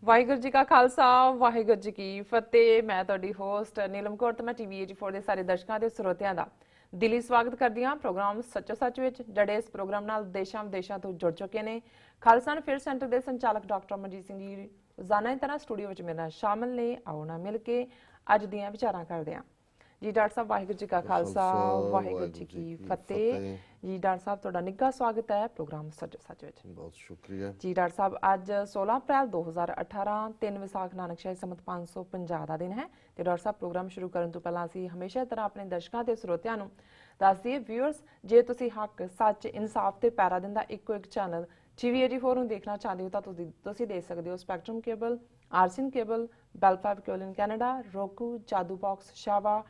ਵਾਹਿਗੁਰੂ ਜੀ ਕਾ ਖਾਲਸਾ ਵਾਹਿਗੁਰੂ ਜੀ ਕੀ ਫਤਿਹ। ਮੈਂ ਤੁਹਾਡੀ ਹੋਸਟ ਨੀਲਮ ਕੌਰ ਤੇ ਮੈਂ ਟੀਵੀ 84 ਦੇ ਸਾਰੇ ਦਰਸ਼ਕਾਂ ਤੇ ਸਰੋਤਿਆਂ ਦਾ ਦਿਲੀ ਸਵਾਗਤ ਕਰਦੀ ਹਾਂ ਪ੍ਰੋਗਰਾਮ ਸੱਚੋ ਸੱਚ ਵਿੱਚ। ਜਿਹੜੇ ਇਸ ਪ੍ਰੋਗਰਾਮ ਨਾਲ ਦੇਸ਼ਾਂ ਵਿਦੇਸ਼ਾਂ ਤੋਂ ਜੁੜ ਚੁੱਕੇ ਨੇ। ਖਾਲਸਾ ਅਫੇਅਰ ਸੈਂਟਰ ਦੇ ਸੰਚਾਲਕ ਡਾਕਟਰ ਅਮਰਜੀਤ ਸਿੰਘ ਜੀ ਰੋਜ਼ਾਨਾ ਦੀ ਤਰ੍ਹਾਂ ਸਟੂਡੀਓ ਵਿੱਚ ਮੇਰੇ ਨਾਲ ਸ਼ਾਮਲ ਨੇ। ਆਓ ਨਾ ਮਿਲ ਕੇ ਅੱਜ ਦੀਆਂ ਵਿਚਾਰਾਂ ਕਰਦੇ ਹਾਂ। ਜੀ ਡਾਕਟਰ ਸਾਹਿਬ ਵਾਹਿਗੁਰੂ ਜੀ ਕਾ ਖਾਲਸਾ ਵਾਹਿਗੁਰੂ ਜੀ ਕੀ ਫਤਿਹ। ਜੀ ਡਾਕਟਰ ਸਾਹਿਬ ਤੁਹਾਡਾ ਨਿੱਘਾ ਸਵਾਗਤ ਹੈ ਪ੍ਰੋਗਰਾਮ ਸੱਚੋ ਸੱਚ ਵਿੱਚ। ਬਹੁਤ ਸ਼ੁਕਰੀਆ ਜੀ ਡਾਕਟਰ ਸਾਹਿਬ ਅੱਜ 16 ਅਪ੍ਰੈਲ 2018 3 ਵਿਸਾਖ ਨਾਨਕਸ਼ਾਹੀ ਸੰਮਤ 550 ਦਾ ਦਿਨ ਹੈ ਤੇ ਡਾਕਟਰ ਸਾਹਿਬ ਪ੍ਰੋਗਰਾਮ ਸ਼ੁਰੂ ਕਰਨ ਤੋਂ ਪਹਿਲਾਂ ਅਸੀਂ ਹਮੇਸ਼ਾ ਤਰ੍ਹਾਂ ਆਪਣੇ ਦਰਸ਼ਕਾਂ ਤੇ ਸਰੋਤਿਆਂ ਨੂੰ ਦੱਸ ਦਈਏ ਵਿਊਅਰਸ, ਜੇ ਤੁਸੀਂ ਹੱਕ ਸੱਚ ਇਨਸਾਫ ਤੇ ਪੈਰਾ ਦਿੰਦਾ ਇੱਕੋ ਇੱਕ ਚੈਨਲ ਟੀਵੀ 84 ਨੂੰ ਦੇਖਣਾ ਚਾਹੁੰਦੇ ਹੋ ਤਾਂ ਤੁਸੀਂ ਦੇਖ ਸਕਦੇ ਹੋ spectrum cable, RCN cable, Bell 5 cable in Canada, roku, Jadoo box, ਸ਼ਾਵਾ,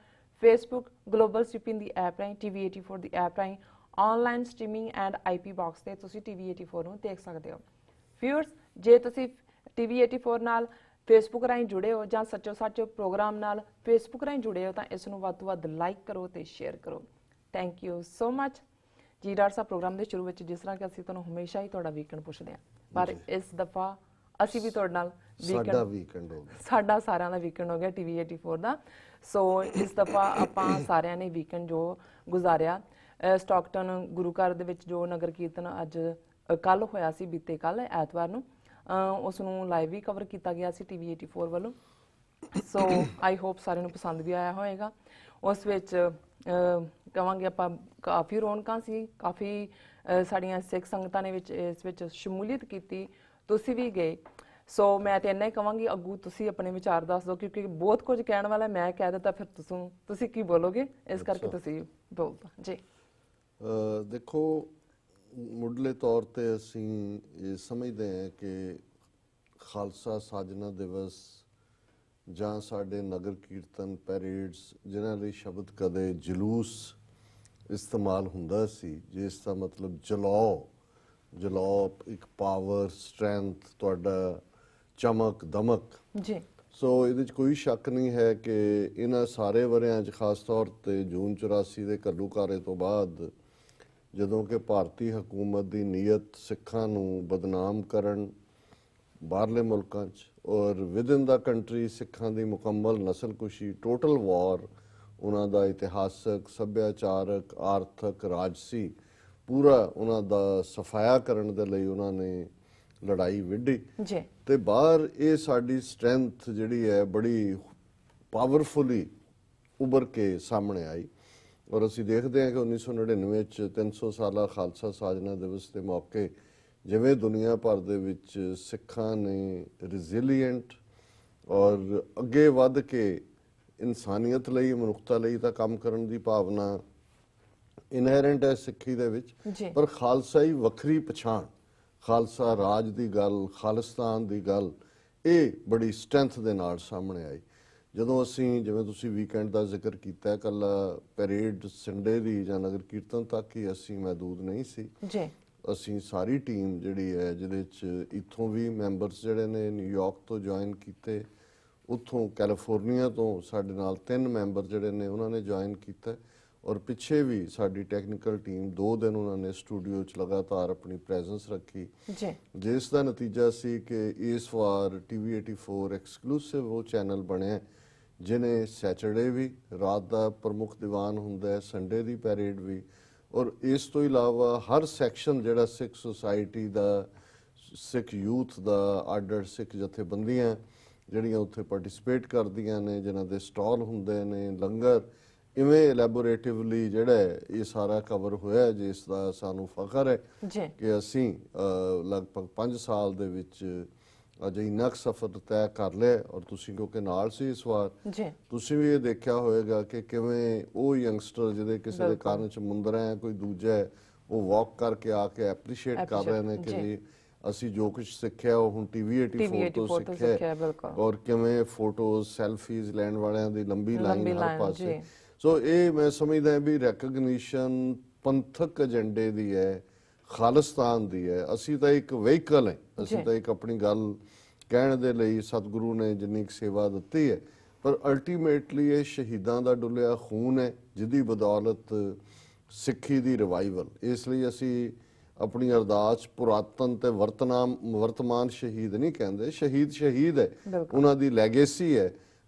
ਫੇਸਬੁੱਕ, ਗਲੋਬਲ ਸਟ੍ਰੀਮਿੰਗ ਦੀ ਐਪ ਰਾਹੀਂ, ਟੀਵੀ 84 ਦੀ ਐਪ ਰਾਹੀਂ online streaming and IP box ਤੇ ਤੁਸੀਂ ਟੀਵੀ 84 ਨੂੰ ਦੇਖ ਸਕਦੇ ਹੋ। ਵਿਊਅਰਸ, ਜੇ ਤੁਸੀਂ ਟੀਵੀ 84 ਨਾਲ ਫੇਸਬੁੱਕ ਰਾਹੀਂ ਜੁੜੇ ਹੋ ਜਾਂ ਸੱਚੋ ਸੱਚ ਪ੍ਰੋਗਰਾਮ ਨਾਲ ਫੇਸਬੁੱਕ ਰਾਹੀਂ ਜੁੜੇ ਹੋ ਤਾਂ ਇਸ ਨੂੰ ਵੱਧ ਤੋਂ ਵੱਧ ਲਾਈਕ ਕਰੋ ਤੇ ਸ਼ੇਅਰ ਕਰੋ। Thank you so much. ਜੀ ਡਾਕਟਰ ਸਾਹਿਬ ਪ੍ਰੋਗਰਾਮ ਦੇ ਸ਼ੁਰੂ ਵਿੱਚ ਜਿਸ ਤਰ੍ਹਾਂ ਕਿ ਅਸੀਂ ਤੁਹਾਨੂੰ ਹਮੇਸ਼ਾ ਹੀ ਤੁਹਾਡਾ ਵੀਕਐਂਡ ਪੁੱਛਦੇ ਹਾਂ, ਪਰ ਇਸ ਦਫਾ ਅਸੀਂ ਵੀ ਤੁਹਾਡੇ ਨਾਲ ਵੀਕਐਂਡ ਹੋ ਗਿਆ, ਸਾਡਾ ਸਾਰਿਆਂ ਦਾ ਵੀਕਐਂਡ ਹੋ ਗਿਆ ਟੀਵੀ 84 ਦਾ। ਸੋ ਇਸ ਦਫਾ ਆਪਾਂ ਸਾਰਿਆਂ ਨੇ ਵੀਕਐਂਡ ਜੋ ਗੁਜ਼ਾਰਿਆ ਸਟਾਕਟਨ ਗੁਰੂ ਘਰ ਦੇ ਵਿੱਚ ਜੋ ਨਗਰ ਕੀਰਤਨ ਅੱਜ ਕੱਲ ਹੋਇਆ ਸੀ, ਬੀਤੇ ਕੱਲ ਐਤਵਾਰ ਨੂੰ, ਉਸ ਨੂੰ ਲਾਈਵ ਵੀ ਕਵਰ ਕੀਤਾ ਗਿਆ ਸੀ ਟੀਵੀ 84 ਵੱਲੋਂ। ਸੋ ਆਈ ਹੋਪ ਸਾਰਿਆਂ ਨੂੰ ਪਸੰਦ ਵੀ ਆਇਆ ਹੋਏਗਾ। ਉਸ ਵਿੱਚ ਕਹਾਂਗੇ ਆਪਾਂ ਕਾਫੀ ਰੌਣਕਾਂ ਸੀ, ਕਾਫੀ ਸਾਡੀਆਂ ਸਿੱਖ ਸੰਗਤਾਂ ਨੇ ਵਿੱਚ ਇਸ ਵਿੱਚ ਸ਼ਮੂਲੀਅਤ ਕੀਤੀ, ਤੁਸੀਂ ਵੀ ਗਏ। ਸੋ ਮੈਂ ਤੇ ਇੰਨਾ ਹੀ ਕਹਾਂਗੀ, ਅੱਗੂ ਤੁਸੀਂ ਆਪਣੇ ਵਿਚਾਰ ਦੱਸ ਦਿਓ ਕਿਉਂਕਿ ਬਹੁਤ ਕੁਝ ਕਹਿਣ ਵਾਲਾ ਮੈਂ ਕਹਿ ਦਿੱਤਾ, ਫਿਰ ਤੁਸੀਂ ਕੀ ਬੋਲੋਗੇ, ਇਸ ਕਰਕੇ ਤੁਸੀਂ ਬੋਲ ਦਿਓ ਜੀ। ਦੇਖੋ, ਮੁੱਢਲੇ ਤੌਰ ਤੇ ਅਸੀਂ ਇਹ ਸਮਝਦੇ ਹਾਂ ਕਿ ਖਾਲਸਾ ਸਾਜਨਾ ਦਿਵਸ ਜਾਂ ਸਾਡੇ ਨਗਰ ਕੀਰਤਨ ਪੈਰੇਡਸ ਜਿਨ੍ਹਾਂ ਲਈ ਸ਼ਬਦ ਕਦੇ ਜਲੂਸ ਇਸਤੇਮਾਲ ਹੁੰਦਾ ਸੀ, ਜਿਸ ਦਾ ਮਤਲਬ ਜਲਾਓ ਇੱਕ ਪਾਵਰ, ਸਟਰੈਂਥ, ਤੁਹਾਡਾ ਚਮਕ ਦਮਕ ਜੀ। ਸੋ ਇਹਦੇ 'ਚ ਕੋਈ ਸ਼ੱਕ ਨਹੀਂ ਹੈ ਕਿ ਇਹਨਾਂ ਸਾਰੇ ਵਰਿਆਂ 'ਚ ਖਾਸ ਤੌਰ ਤੇ ਜੂਨ 84 ਦੇ ਘੱਲੂਘਾਰੇ ਤੋਂ ਬਾਅਦ ਜਦੋਂ ਕਿ ਭਾਰਤੀ ਹਕੂਮਤ ਦੀ ਨੀਅਤ ਸਿੱਖਾਂ ਨੂੰ ਬਦਨਾਮ ਕਰਨ ਬਾਹਰਲੇ ਮੁਲਕਾਂ 'ਚ ਔਰ ਵਿਦਿਨ ਦਾ ਕੰਟਰੀ ਸਿੱਖਾਂ ਦੀ ਮੁਕੰਮਲ ਨਸਲਕੁਸ਼ੀ, ਟੋਟਲ ਵਾਰ, ਉਹਨਾਂ ਦਾ ਇਤਿਹਾਸਕ, ਸੱਭਿਆਚਾਰਕ, ਆਰਥਕ, ਰਾਜਸੀ ਪੂਰਾ ਉਹਨਾਂ ਦਾ ਸਫਾਇਆ ਕਰਨ ਦੇ ਲਈ ਉਹਨਾਂ ਨੇ ਲੜਾਈ ਵਿੱਢੀ ਤੇ ਬਾਹਰ ਇਹ ਸਾਡੀ ਸਟਰੈਂਥ ਜਿਹੜੀ ਹੈ ਬੜੀ ਪਾਵਰਫੁਲੀ ਉੱਭਰ ਕੇ ਸਾਹਮਣੇ ਆਈ। ਔਰ ਅਸੀਂ ਦੇਖਦੇ ਹਾਂ ਕਿ 1999 'ਚ 300 ਸਾਲਾ ਖਾਲਸਾ ਸਾਜਨਾ ਦਿਵਸ ਦੇ ਮੌਕੇ ਜਿਵੇਂ ਦੁਨੀਆ ਭਰ ਦੇ ਵਿੱਚ ਸਿੱਖਾਂ ਨੇ ਰੈਜ਼ੀਲੀਐਂਟ ਔਰ ਅੱਗੇ ਵੱਧ ਕੇ ਇਨਸਾਨੀਅਤ ਲਈ, ਮਨੁੱਖਤਾ ਲਈ ਤਾਂ ਕੰਮ ਕਰਨ ਦੀ ਭਾਵਨਾ ਇਨਹੈਰੈਂਟ ਹੈ ਸਿੱਖੀ ਦੇ ਵਿੱਚ, ਪਰ ਖਾਲਸਾਈ ਵੱਖਰੀ ਪਛਾਣ, ਖਾਲਸਾ ਰਾਜ ਦੀ ਗੱਲ, ਖਾਲਿਸਤਾਨ ਦੀ ਗੱਲ, ਇਹ ਬੜੀ ਸਟਰੈਂਥ ਦੇ ਨਾਲ ਸਾਹਮਣੇ ਆਈ। ਜਦੋਂ ਅਸੀਂ, ਜਿਵੇਂ ਤੁਸੀਂ ਵੀਕਐਂਡ ਦਾ ਜ਼ਿਕਰ ਕੀਤਾ, ਇਕੱਲਾ ਪੈਰੇਡ ਸੰਡੇ ਦੀ ਜਾਂ ਨਗਰ ਕੀਰਤਨ ਤੱਕ ਹੀ ਅਸੀਂ ਮਹਿਦੂਦ ਨਹੀਂ ਸੀ। ਅਸੀਂ ਸਾਰੀ ਟੀਮ ਜਿਹੜੀ ਹੈ, ਜਿਹਦੇ 'ਚ ਇੱਥੋਂ ਵੀ ਮੈਂਬਰਸ ਜਿਹੜੇ ਨੇ ਨਿਊਯਾਰਕ ਤੋਂ ਜੁਆਇਨ ਕੀਤੇ, ਉੱਥੋਂ ਕੈਲੀਫੋਰਨੀਆ ਤੋਂ ਸਾਡੇ ਨਾਲ 3 ਮੈਂਬਰ ਜਿਹੜੇ ਨੇ ਉਹਨਾਂ ਨੇ ਜੁਆਇਨ ਕੀਤਾ, ਔਰ ਪਿੱਛੇ ਵੀ ਸਾਡੀ ਟੈਕਨੀਕਲ ਟੀਮ 2 ਦਿਨ ਉਹਨਾਂ ਨੇ ਸਟੂਡੀਓ 'ਚ ਲਗਾਤਾਰ ਆਪਣੀ ਪ੍ਰੈਜ਼ੈਂਸ ਰੱਖੀ, ਜਿਸ ਦਾ ਨਤੀਜਾ ਸੀ ਕਿ ਇਸ ਵਾਰ ਟੀਵੀ 84 ਐਕਸਕਲੂਸਿਵ ਉਹ ਚੈਨਲ ਬਣਿਆ ਜਿਹਨੇ ਸੈਟਰਡੇ ਵੀ ਰਾਤ ਦਾ ਪ੍ਰਮੁੱਖ ਦੀਵਾਨ ਹੁੰਦਾ ਹੈ, ਸੰਡੇ ਦੀ ਪੈਰੇਡ ਵੀ, ਔਰ ਇਸ ਤੋਂ ਇਲਾਵਾ ਹਰ ਸੈਕਸ਼ਨ ਜਿਹੜਾ ਸਿੱਖ ਸੁਸਾਇਟੀ ਦਾ, ਸਿੱਖ ਯੂਥ ਦਾ, ਆਡਰ ਸਿੱਖ ਜਥੇਬੰਦੀਆਂ ਜਿਹੜੀਆਂ ਉੱਥੇ ਪਾਰਟਿਸਿਪੇਟ ਕਰਦੀਆਂ ਨੇ, ਜਿਨ੍ਹਾਂ ਦੇ ਸਟਾਲ ਹੁੰਦੇ ਨੇ, ਲੰਗਰ, ਇਵੇਂ ਐਲੈਬੋਰੇਟਿਵਲੀ ਜਿਹੜਾ ਇਹ ਸਾਰਾ ਕਵਰ ਹੋਇਆ, ਜਿਸ ਦਾ ਸਾਨੂੰ ਫਖਰ ਹੈ ਕਿ ਅਸੀਂ ਲਗਭਗ 5 ਸਾਲ ਦੇ ਵਿੱਚ ਅਜੇ ਇੰਨਾ ਕੁ ਸਫ਼ਰ ਤੈਅ ਕਰ ਲਿਆ। ਔਰ ਤੁਸੀਂ ਕਿਉਂਕਿ ਨਾਲ ਸੀ ਇਸ ਵਾਰ, ਤੁਸੀਂ ਵੀ ਇਹ ਦੇਖਿਆ ਹੋਏਗਾ ਕਿ ਕਿਵੇਂ ਉਹ ਯੰਗਸਟਰ ਜਿਹਦੇ ਕਿਸੇ ਦੇ ਕੰਨ 'ਚ ਮੁੰਦਰਾ ਹੈ, ਕੋਈ ਦੂਜਾ ਹੈ, ਉਹ ਵਾਕ ਕਰਕੇ ਆ ਕੇ ਐਪਰੀਸ਼ੀਏਟ ਕਰ ਰਹੇ ਨੇ ਕਿ ਜੀ ਅਸੀਂ ਜੋ ਕੁਝ ਸਿੱਖਿਆ ਉਹ ਹੁਣ ਟੀਵੀ 84 ਤੋਂ ਸਿੱਖਿਆ, ਔਰ ਕਿਵੇਂ ਫੋਟੋਜ਼, ਸੈਲਫੀਜ਼ ਲੈਣ ਵਾਲਿਆਂ ਦੀ ਲੰਬੀ ਲਾਈਨ ਹਰ ਪਾਸੇ। ਸੋ ਇਹ ਮੈਂ ਸਮਝਦਾ ਵੀ ਰੈਕਗਨੀਸ਼ਨ ਪੰਥਕ ਏਜੰਡੇ ਦੀ ਹੈ, ਖਾਲਿਸਤਾਨ ਦੀ ਹੈ। ਅਸੀਂ ਤਾਂ ਇੱਕ ਵਹੀਕਲ ਹੈ, ਅਸੀਂ ਤਾਂ ਇੱਕ ਆਪਣੀ ਗੱਲ ਕਹਿਣ ਦੇ ਲਈ ਸਤਿਗੁਰੂ ਨੇ ਜਿੰਨੀ ਕੁ ਸੇਵਾ ਦਿੱਤੀ ਹੈ, ਪਰ ਅਲਟੀਮੇਟਲੀ ਇਹ ਸ਼ਹੀਦਾਂ ਦਾ ਡੁੱਲਿਆ ਖੂਨ ਹੈ ਜਿਹਦੀ ਬਦੌਲਤ ਸਿੱਖੀ ਦੀ ਰਿਵਾਈਵਲ। ਇਸ ਲਈ ਅਸੀਂ ਆਪਣੀ ਅਰਦਾਸ ਪੁਰਾਤਨ ਤੇ ਵਰਤਮਾਨ ਸ਼ਹੀਦ ਨਹੀਂ ਕਹਿੰਦੇ, ਸ਼ਹੀਦ ਸ਼ਹੀਦ ਹੈ, ਉਹਨਾਂ ਦੀ ਲੈਗੇਸੀ ਹੈ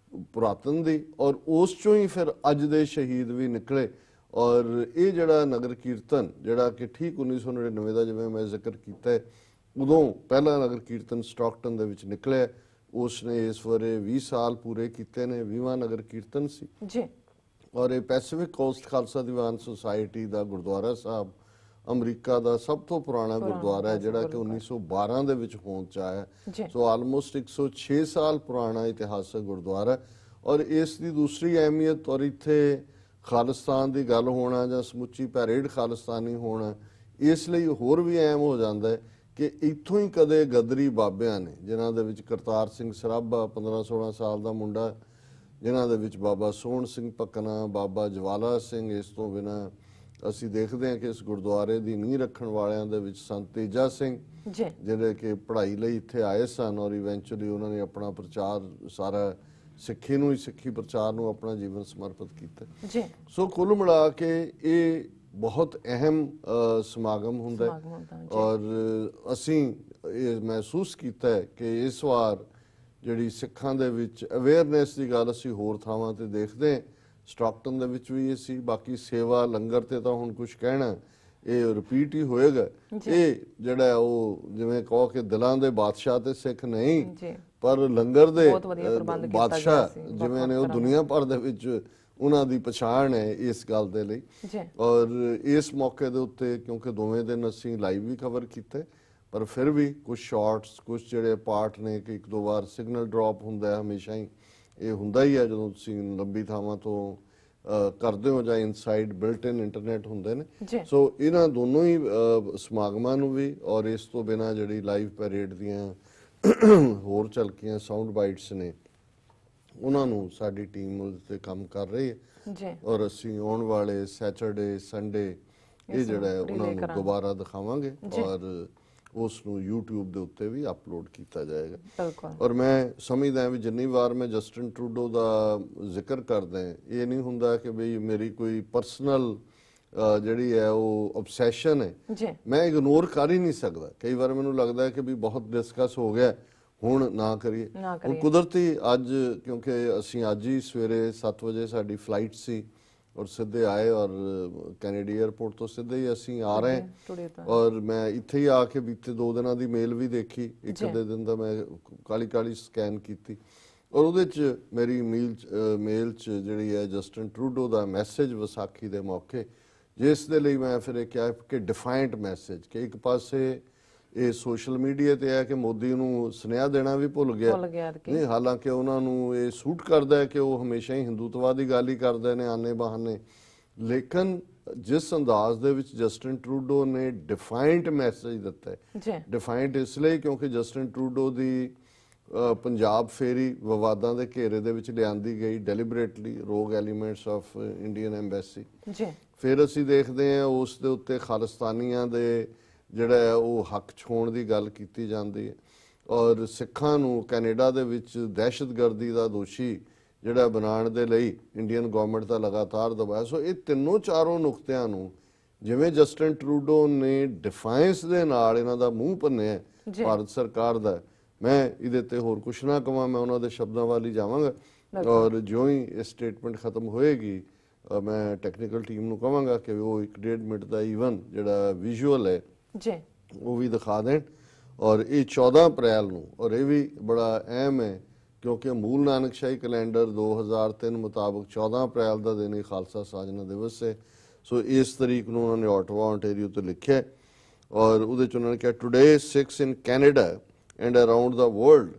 ਪੁਰਾਤਨ ਦੀ, ਔਰ ਉਸ ਚੋਂ ਹੀ ਫਿਰ ਅੱਜ ਦੇ ਸ਼ਹੀਦ ਵੀ ਨਿਕਲੇ। ਔਰ ਇਹ ਜਿਹੜਾ ਨਗਰ ਕੀਰਤਨ ਜਿਹੜਾ ਕਿ ਠੀਕ 1999 ਦਾ ਜਿਵੇਂ ਮੈਂ ਜ਼ਿਕਰ ਕੀਤਾ, ਉਦੋਂ ਪਹਿਲਾ ਨਗਰ ਕੀਰਤਨ ਸਟਾਕਟਨ ਦੇ ਵਿੱਚ ਨਿਕਲਿਆ, ਉਸ ਨੇ ਇਸ ਵਾਰੇ 20 ਸਾਲ ਪੂਰੇ ਕੀਤੇ ਨੇ, 20ਵਾਂ ਨਗਰ ਕੀਰਤਨ ਸੀ ਜੀ। ਔਰ ਇਹ Pacific cost Khalsa Diwan society ਦਾ ਗੁਰਦੁਆਰਾ ਸਾਹਿਬ ਅਮਰੀਕਾ ਦਾ ਸਭ ਤੋਂ ਪੁਰਾਣਾ ਗੁਰਦੁਆਰਾ ਹੈ, ਜਿਹੜਾ ਕਿ 1912 ਦੇ ਵਿੱਚ ਹੋਂਦ ਚ ਆਇਆ, ਸੋ ਆਲਮੋਸਟ 106 ਸਾਲ ਪੁਰਾਣਾ ਇਤਿਹਾਸਕ ਗੁਰਦੁਆਰਾ। ਔਰ ਇਸ ਦੀ ਦੂਸਰੀ ਅਹਿਮੀਅਤ, ਔਰ ਇੱਥੇ ਖਾਲਿਸਤਾਨ ਦੀ ਗੱਲ ਹੋਣਾ ਜਾਂ ਸਮੁੱਚੀ ਪੈਰੇਡ ਖਾਲਿਸਤਾਨੀ ਹੋਣਾ ਇਸ ਲਈ ਹੋਰ ਵੀ ਅਹਿਮ ਹੋ ਜਾਂਦਾ ਹੈ ਕਿ ਇੱਥੋਂ ਹੀ ਕਦੇ ਗਦਰੀ ਬਾਬਿਆਂ ਨੇ, ਜਿਨ੍ਹਾਂ ਦੇ ਵਿੱਚ ਕਰਤਾਰ ਸਿੰਘ ਸਰਾਭਾ 15-16 ਸਾਲ ਦਾ ਮੁੰਡਾ, ਜਿਨ੍ਹਾਂ ਦੇ ਵਿੱਚ ਬਾਬਾ ਸੋਹਣ ਸਿੰਘ ਪਕਨਾ, ਬਾਬਾ ਜਵਾਲਾ ਸਿੰਘ, ਇਸ ਤੋਂ ਬਿਨਾਂ ਅਸੀਂ ਦੇਖਦੇ ਹਾਂ ਕਿ ਇਸ ਗੁਰਦੁਆਰੇ ਦੀ ਨੀਂਹ ਰੱਖਣ ਵਾਲਿਆਂ ਦੇ ਵਿੱਚ ਸੰਤ ਤੇਜਾ ਸਿੰਘ, ਜਿਹੜੇ ਕਿ ਪੜ੍ਹਾਈ ਲਈ ਇੱਥੇ ਆਏ ਸਨ ਔਰ ਇਵੈਂਚੁਅਲੀ ਉਹਨਾਂ ਨੇ ਆਪਣਾ ਪ੍ਰਚਾਰ ਸਾਰਾ ਸਿੱਖੀ ਨੂੰ ਹੀ, ਸਿੱਖੀ ਪ੍ਰਚਾਰ ਨੂੰ ਆਪਣਾ ਜੀਵਨ ਸਮਰਪਿਤ ਕੀਤਾ। ਸੋ ਕੁੱਲ ਮਿਲਾ ਕੇ ਇਹ ਬਹੁਤ ਅਹਿਮ ਸਮਾਗਮ ਹੁੰਦਾ ਹੈ ਔਰ ਅਸੀਂ ਇਹ ਮਹਿਸੂਸ ਕੀਤਾ ਹੈ ਕਿ ਇਸ ਵਾਰ ਜਿਹੜੀ ਸਿੱਖਾਂ ਦੇ ਵਿੱਚ ਅਵੇਅਰਨੈਸ ਦੀ ਗੱਲ ਅਸੀਂ ਹੋਰ ਥਾਵਾਂ ਤੇ ਦੇਖਦੇ ਹਾਂ, ਸਟਾਕਟਨ ਦੇ ਵਿੱਚ ਵੀ ਇਹ ਸੀ, ਬਾਕੀ ਸੇਵਾ ਲੰਗਰ ਤੇ ਤਾਂ ਹੁਣ ਕੁਝ ਕਹਿਣਾ, ਇਹ ਰਿਪੀਟ ਹੀ ਹੋਏਗਾ। ਇਹ ਜਿਹੜਾ ਉਹ ਜਿਵੇਂ ਕਹੋ ਕਿ ਦਿਲਾਂ ਦੇ ਬਾਦਸ਼ਾਹ ਤੇ ਸਿੱਖ ਨਹੀਂ, ਪਰ ਲੰਗਰ ਦੇ ਬਾਦਸ਼ਾਹ ਜਿਵੇਂ ਨੇ ਉਹ ਦੁਨੀਆ ਭਰ ਦੇ ਵਿੱਚ ਉਹਨਾਂ ਦੀ ਪਛਾਣ ਹੈ ਇਸ ਗੱਲ ਦੇ ਲਈ। ਔਰ ਇਸ ਮੌਕੇ ਦੇ ਉੱਤੇ ਕਿਉਂਕਿ ਦੋਵੇਂ ਦਿਨ ਅਸੀਂ ਲਾਈਵ ਵੀ ਕਵਰ ਕੀਤੇ, ਪਰ ਫਿਰ ਵੀ ਕੁਝ ਸ਼ਾਰਟਸ, ਕੁਝ ਜਿਹੜੇ ਪਾਰਟ ਨੇ ਕਿ ਇੱਕ ਦੋ ਵਾਰ ਸਿਗਨਲ ਡ੍ਰੌਪ ਹੁੰਦਾ, ਹਮੇਸ਼ਾ ਹੀ ਇਹ ਹੁੰਦਾ ਹੀ ਹੈ ਜਦੋਂ ਤੁਸੀਂ ਲੰਬੀ ਥਾਵਾਂ ਤੋਂ ਕਰਦੇ ਹੋ ਜਾਂ ਇਨਸਾਈਡ ਬਿਲਟ ਇਨ ਇੰਟਰਨੈਟ ਹੁੰਦੇ ਨੇ। ਸੋ ਇਹਨਾਂ ਦੋਨੋਂ ਹੀ ਸਮਾਗਮਾਂ ਨੂੰ ਵੀ ਔਰ ਇਸ ਤੋਂ ਬਿਨਾਂ ਜਿਹੜੀ ਲਾਈਵ ਪੈਰੇਡ ਦੀਆਂ ਹੋਰ ਝਲਕੀਆਂ ਸਾਊਂਡ ਬਾਈਟਸ ਨੇ ਉਹਨਾਂ ਨੂੰ ਸਾਡੀ ਟੀਮ ਉਹਦੇ ਤੇ ਕੰਮ ਕਰ ਰਹੀ ਹੈ ਔਰ ਅਸੀਂ ਆਉਣ ਵਾਲੇ ਸੈਟਰਡੇ ਸੰਡੇ ਇਹ ਜਿਹੜਾ ਹੈ ਉਹਨਾਂ ਨੂੰ ਦੁਬਾਰਾ ਦਿਖਾਵਾਂਗੇ ਔਰ ਉਸ ਨੂੰ YouTube ਦੇ ਉੱਤੇ ਵੀ ਅਪਲੋਡ ਕੀਤਾ ਜਾਏਗਾ। ਔਰ ਮੈਂ ਸਮਝਦਾ ਵੀ ਜਿੰਨੀ ਵਾਰ ਮੈਂ ਜਸਟਿਨ ਟਰੂਡੋ ਦਾ ਜ਼ਿਕਰ ਕਰਦਾ, ਇਹ ਨਹੀਂ ਹੁੰਦਾ ਕਿ ਬਈ ਮੇਰੀ ਕੋਈ ਪਰਸਨਲ ਜਿਹੜੀ ਹੈ ਉਹ obsession ਹੈ, ਮੈਂ ਇਗਨੋਰ ਕਰ ਹੀ ਨਹੀਂ ਸਕਦਾ। ਕਈ ਵਾਰ ਮੈਨੂੰ ਲੱਗਦਾ ਹੈ ਕਿ ਵੀ ਬਹੁਤ ਡਿਸਕਸ ਹੋ ਗਿਆ, ਹੁਣ ਨਾ ਕਰੀਏ। ਹੁਣ ਕੁਦਰਤੀ ਅੱਜ ਕਿਉਂਕਿ ਅਸੀਂ ਅੱਜ ਹੀ ਸਵੇਰੇ 7 ਵਜੇ ਸਾਡੀ ਫਲਾਈਟ ਸੀ ਔਰ ਸਿੱਧੇ ਆਏ ਔਰ ਕੈਨੇਡੀ 에ਅਰਪੋਰਟ ਤੋਂ ਸਿੱਧੇ ਹੀ ਅਸੀਂ ਆ ਰਹੇ ਔਰ ਮੈਂ ਇੱਥੇ ਹੀ ਆ ਕੇ ਬੀਤੇ 2 ਦਿਨਾਂ ਦੀ ਮੇਲ ਵੀ ਦੇਖੀ, ਇੱਕ ਅੱਧੇ ਦਿਨ ਦਾ ਮੈਂ ਕਾਲੀ ਸਕੈਨ ਕੀਤੀ ਔਰ ਉਹਦੇ 'ਚ ਮੇਰੀ ਮੇਲ 'ਚ ਜਿਹੜੀ ਹੈ ਜਸਟਿਨ ਟਰੂਡੋ ਦਾ ਮੈਸੇਜ ਵਿਸਾਖੀ ਦੇ ਮੌਕੇ, ਜਿਸ ਦੇ ਲਈ ਮੈਂ ਫਿਰ ਇਹ ਕਿਹਾ ਕਿ ਡਿਫਾਈਨਡ ਮੈਸੇਜ, ਕਿ ਇੱਕ ਪਾਸੇ ਇਹ ਸੋਸ਼ਲ ਮੀਡੀਆ ਤੇ ਹੈ ਕਿ ਮੋਦੀ ਨੂੰ ਸੁਨੇਹਾ ਦੇਣਾ ਵੀ ਭੁੱਲ ਗਿਆ ਨਹੀਂ, ਹਾਲਾਂਕਿ ਉਹਨਾਂ ਨੂੰ ਇਹ ਸੂਟ ਕਰਦਾ ਹੈ ਕਿ ਉਹ ਹਮੇਸ਼ਾ ਹੀ ਹਿੰਦੂਤਵਾ ਦੀ ਗੱਲ ਹੀ ਕਰਦੇ ਨੇ ਆਨੇ ਬਹਾਨੇ, ਲੇਕਿਨ ਜਿਸ ਅੰਦਾਜ਼ ਦੇ ਵਿੱਚ ਜਸਟਿਨ ਟਰੂਡੋ ਨੇ ਡਿਫਾਈਨਡ ਮੈਸੇਜ ਦਿੱਤਾ ਹੈ, ਡਿਫਾਈਨਡ ਇਸ ਲਈ ਕਿਉਂਕਿ ਜਸਟਿਨ ਟਰੂਡੋ ਦੀ ਪੰਜਾਬ ਫੇਰੀ ਵਿਵਾਦਾਂ ਦੇ ਘੇਰੇ ਦੇ ਵਿੱਚ ਲਿਆਂਦੀ ਗਈ ਡੈਲੀਬਰੇਟਲੀ, ਰੋਗ ਐਲੀਮੈਂਟਸ ਆਫ ਇੰਡੀਅਨ ਐਮਬੈਸੀ। ਫਿਰ ਅਸੀਂ ਦੇਖਦੇ ਹਾਂ ਉਸ ਦੇ ਉੱਤੇ ਖਾਲਿਸਤਾਨੀਆਂ ਦੇ ਜਿਹੜਾ ਹੈ ਉਹ ਹੱਕ ਛੋਣ ਦੀ ਗੱਲ ਕੀਤੀ ਜਾਂਦੀ ਹੈ ਔਰ ਸਿੱਖਾਂ ਨੂੰ ਕੈਨੇਡਾ ਦੇ ਵਿੱਚ ਦਹਿਸ਼ਤਗਰਦੀ ਦਾ ਦੋਸ਼ੀ ਜਿਹੜਾ ਬਣਾਉਣ ਦੇ ਲਈ ਇੰਡੀਅਨ ਗਵਰਨਮੈਂਟ ਦਾ ਲਗਾਤਾਰ ਦਬਾਅ। ਸੋ ਇਹ ਤਿੰਨੋਂ ਚਾਰੋਂ ਨੁਕਤਿਆਂ ਨੂੰ ਜਿਵੇਂ ਜਸਟਿਨ ਟਰੂਡੋ ਨੇ ਡਿਫਾਈਂਸ ਦੇ ਨਾਲ ਇਹਨਾਂ ਦਾ ਮੂੰਹ ਭੰਨਿਆ ਭਾਰਤ ਸਰਕਾਰ ਦਾ, ਮੈਂ ਇਹਦੇ ਤੇ ਹੋਰ ਕੁਛ ਨਾ ਕਵਾਂ, ਮੈਂ ਉਹਨਾਂ ਦੇ ਸ਼ਬਦਾਂ ਵੱਲ ਹੀ ਜਾਵਾਂਗਾ ਔਰ ਜਿਉਂ ਹੀ ਇਹ ਸਟੇਟਮੈਂਟ ਖਤਮ ਹੋਏਗੀ ਮੈਂ ਟੈਕਨੀਕਲ ਟੀਮ ਨੂੰ ਕਹਾਂਗਾ ਕਿ ਉਹ 1.5 ਮਿੰਟ ਦਾ ਈਵਨ ਜਿਹੜਾ ਵਿਜ਼ੂਅਲ ਹੈ ਉਹ ਵੀ ਦਿਖਾ ਦੇਣ। ਔਰ ਇਹ 14 ਅਪ੍ਰੈਲ ਨੂੰ, ਔਰ ਇਹ ਵੀ ਬੜਾ ਅਹਿਮ ਹੈ ਕਿਉਂਕਿ ਮੂਲ ਨਾਨਕਸ਼ਾਹੀ ਕੈਲੰਡਰ 2003 ਮੁਤਾਬਕ 14 ਅਪ੍ਰੈਲ ਦਾ ਦਿਨ ਹੀ ਖਾਲਸਾ ਸਾਜਨਾ ਦਿਵਸ ਹੈ। ਸੋ ਇਸ ਤਰੀਕ ਨੂੰ ਉਹਨਾਂ ਨੇ ਆਟਵਾ ontario ਤੇ ਲਿਖਿਆ ਔਰ ਉਹਦੇ ਚ ਉਹਨਾਂ ਨੇ ਕਿਹਾ today Sikhs in Canada and around the world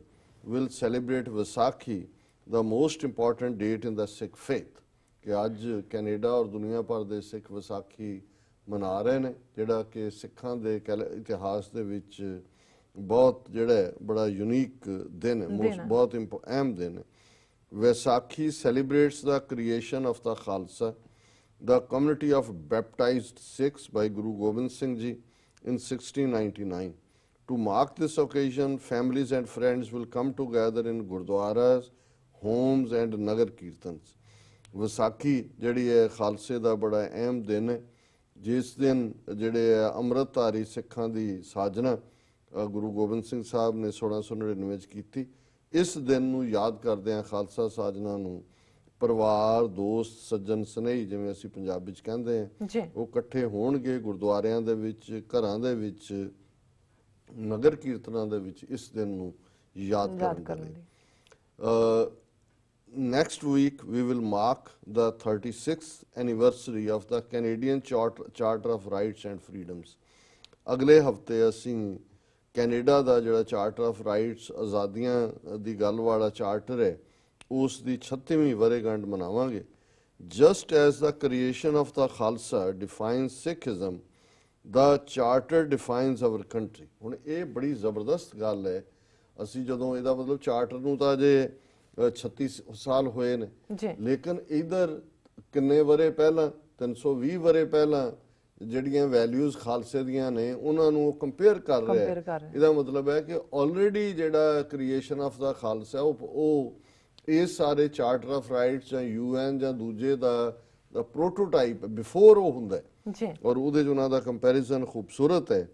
will celebrate Vaisakhi the most important date in the Sikh faith, ਕਿ ਅੱਜ ਕੈਨੇਡਾ ਔਰ ਦੁਨੀਆ ਭਰ ਦੇ ਸਿੱਖ ਵਿਸਾਖੀ ਮਨਾ ਰਹੇ ਨੇ, ਜਿਹੜਾ ਕਿ ਸਿੱਖਾਂ ਦੇ ਇਤਿਹਾਸ ਦੇ ਵਿੱਚ ਬਹੁਤ ਜਿਹੜਾ ਬੜਾ ਯੂਨੀਕ ਦਿਨ ਹੈ, ਬਹੁਤ ਅਹਿਮ ਦਿਨ ਹੈ। Vaisakhi celebrates the creation of the Khalsa, the community of baptized Sikhs by Guru Gobind Singh Ji in 1699. To mark this occasion, families and friends will come together in gurdwaras, homes and nagar kirtans. Vaisakhi ਜਿਹੜੀ ਹੈ ਖਾਲਸੇ ਦਾ ਬੜਾ ਅਹਿਮ ਦਿਨ ਹੈ ਜਿਸ ਦਿਨ ਜਿਹੜੇ ਆ ਅੰਮ੍ਰਿਤਧਾਰੀ ਸਿੱਖਾਂ ਦੀ ਸਾਜਨਾ ਗੁਰੂ ਗੋਬਿੰਦ ਸਿੰਘ ਸਾਹਿਬ ਨੇ 1699 ਵਿੱਚ ਕੀਤੀ। ਇਸ ਦਿਨ ਨੂੰ ਯਾਦ ਕਰਦੇ ਆ ਖਾਲਸਾ ਸਾਜਨਾ ਨੂੰ ਪਰਿਵਾਰ, ਦੋਸਤ, ਸੱਜਣ, ਸਨੇਹੀ ਜਿਵੇਂ ਅਸੀਂ ਪੰਜਾਬੀ ਚ ਕਹਿੰਦੇ ਆ, ਜੀ ਉਹ ਇਕੱਠੇ ਹੋਣਗੇ ਗੁਰਦੁਆਰਿਆਂ ਦੇ ਵਿੱਚ, ਘਰਾਂ ਦੇ ਵਿੱਚ, ਨਗਰ ਕੀਰਤਨਾਂ ਦੇ ਵਿੱਚ ਇਸ ਦਿਨ ਨੂੰ ਯਾਦ ਕਰਨ ਲਈ। Next week we will mark the 36th anniversary of the Canadian Charter of Rights and Freedoms। ਅਗਲੇ ਹਫਤੇ ਅਸੀਂ ਕੈਨੇਡਾ ਦਾ ਜਿਹੜਾ ਚਾਰਟਰ ਆਫ ਰਾਈਟਸ, ਆਜ਼ਾਦੀਆਂ ਦੀ ਗੱਲ ਵਾਲਾ ਚਾਰਟਰ ਹੈ, ਉਸ ਦੀ 36ਵੀਂ ਵਰ੍ਹੇਗੰਢ ਮਨਾਵਾਂਗੇ। Just as the creation of the Khalsa defines Sikhism, the charter defines our country। ਹੁਣ ਇਹ ਬੜੀ ਜ਼ਬਰਦਸਤ ਗੱਲ ਹੈ। ਅਸੀਂ ਜਦੋਂ ਇਹਦਾ ਮਤਲਬ ਚਾਰਟਰ ਨੂੰ ਤਾਂ ਅਜੇ 36 ਸਾਲ ਹੋਏ ਨੇ, ਲੇਕਿਨ ਇਧਰ ਕਿੰਨੇ ਵਰੇ ਪਹਿਲਾਂ, 320 ਵਰੇ ਪਹਿਲਾਂ ਜਿਹੜੀਆਂ ਵੈਲਿਊਜ਼ ਖਾਲਸੇ ਦੀਆਂ ਨੇ ਉਹਨਾਂ ਨੂੰ ਕੰਪੇਅਰ ਕਰ ਰਿਹਾ ਹੈ। ਇਹਦਾ ਮਤਲਬ ਹੈ ਕਿ ਆਲਰੇਡੀ ਜਿਹੜਾ ਕ੍ਰੀਏਸ਼ਨ ਆਫ ਦਾ ਖਾਲਸਾ ਉਹ ਇਹ ਸਾਰੇ ਚਾਰਟਰ ਆਫ ਰਾਈਟਸ ਜਾਂ UN ਜਾਂ ਦੂਜੇ ਦਾ ਪ੍ਰੋਟੋਟਾਈਪ ਬਿਫੋਰ ਉਹ ਹੁੰਦਾ ਹੈ, ਔਰ ਉਹਦੇ 'ਚ ਉਹਨਾਂ ਦਾ ਕੰਪੈਰੀਜ਼ਨ ਖੂਬਸੂਰਤ ਹੈ।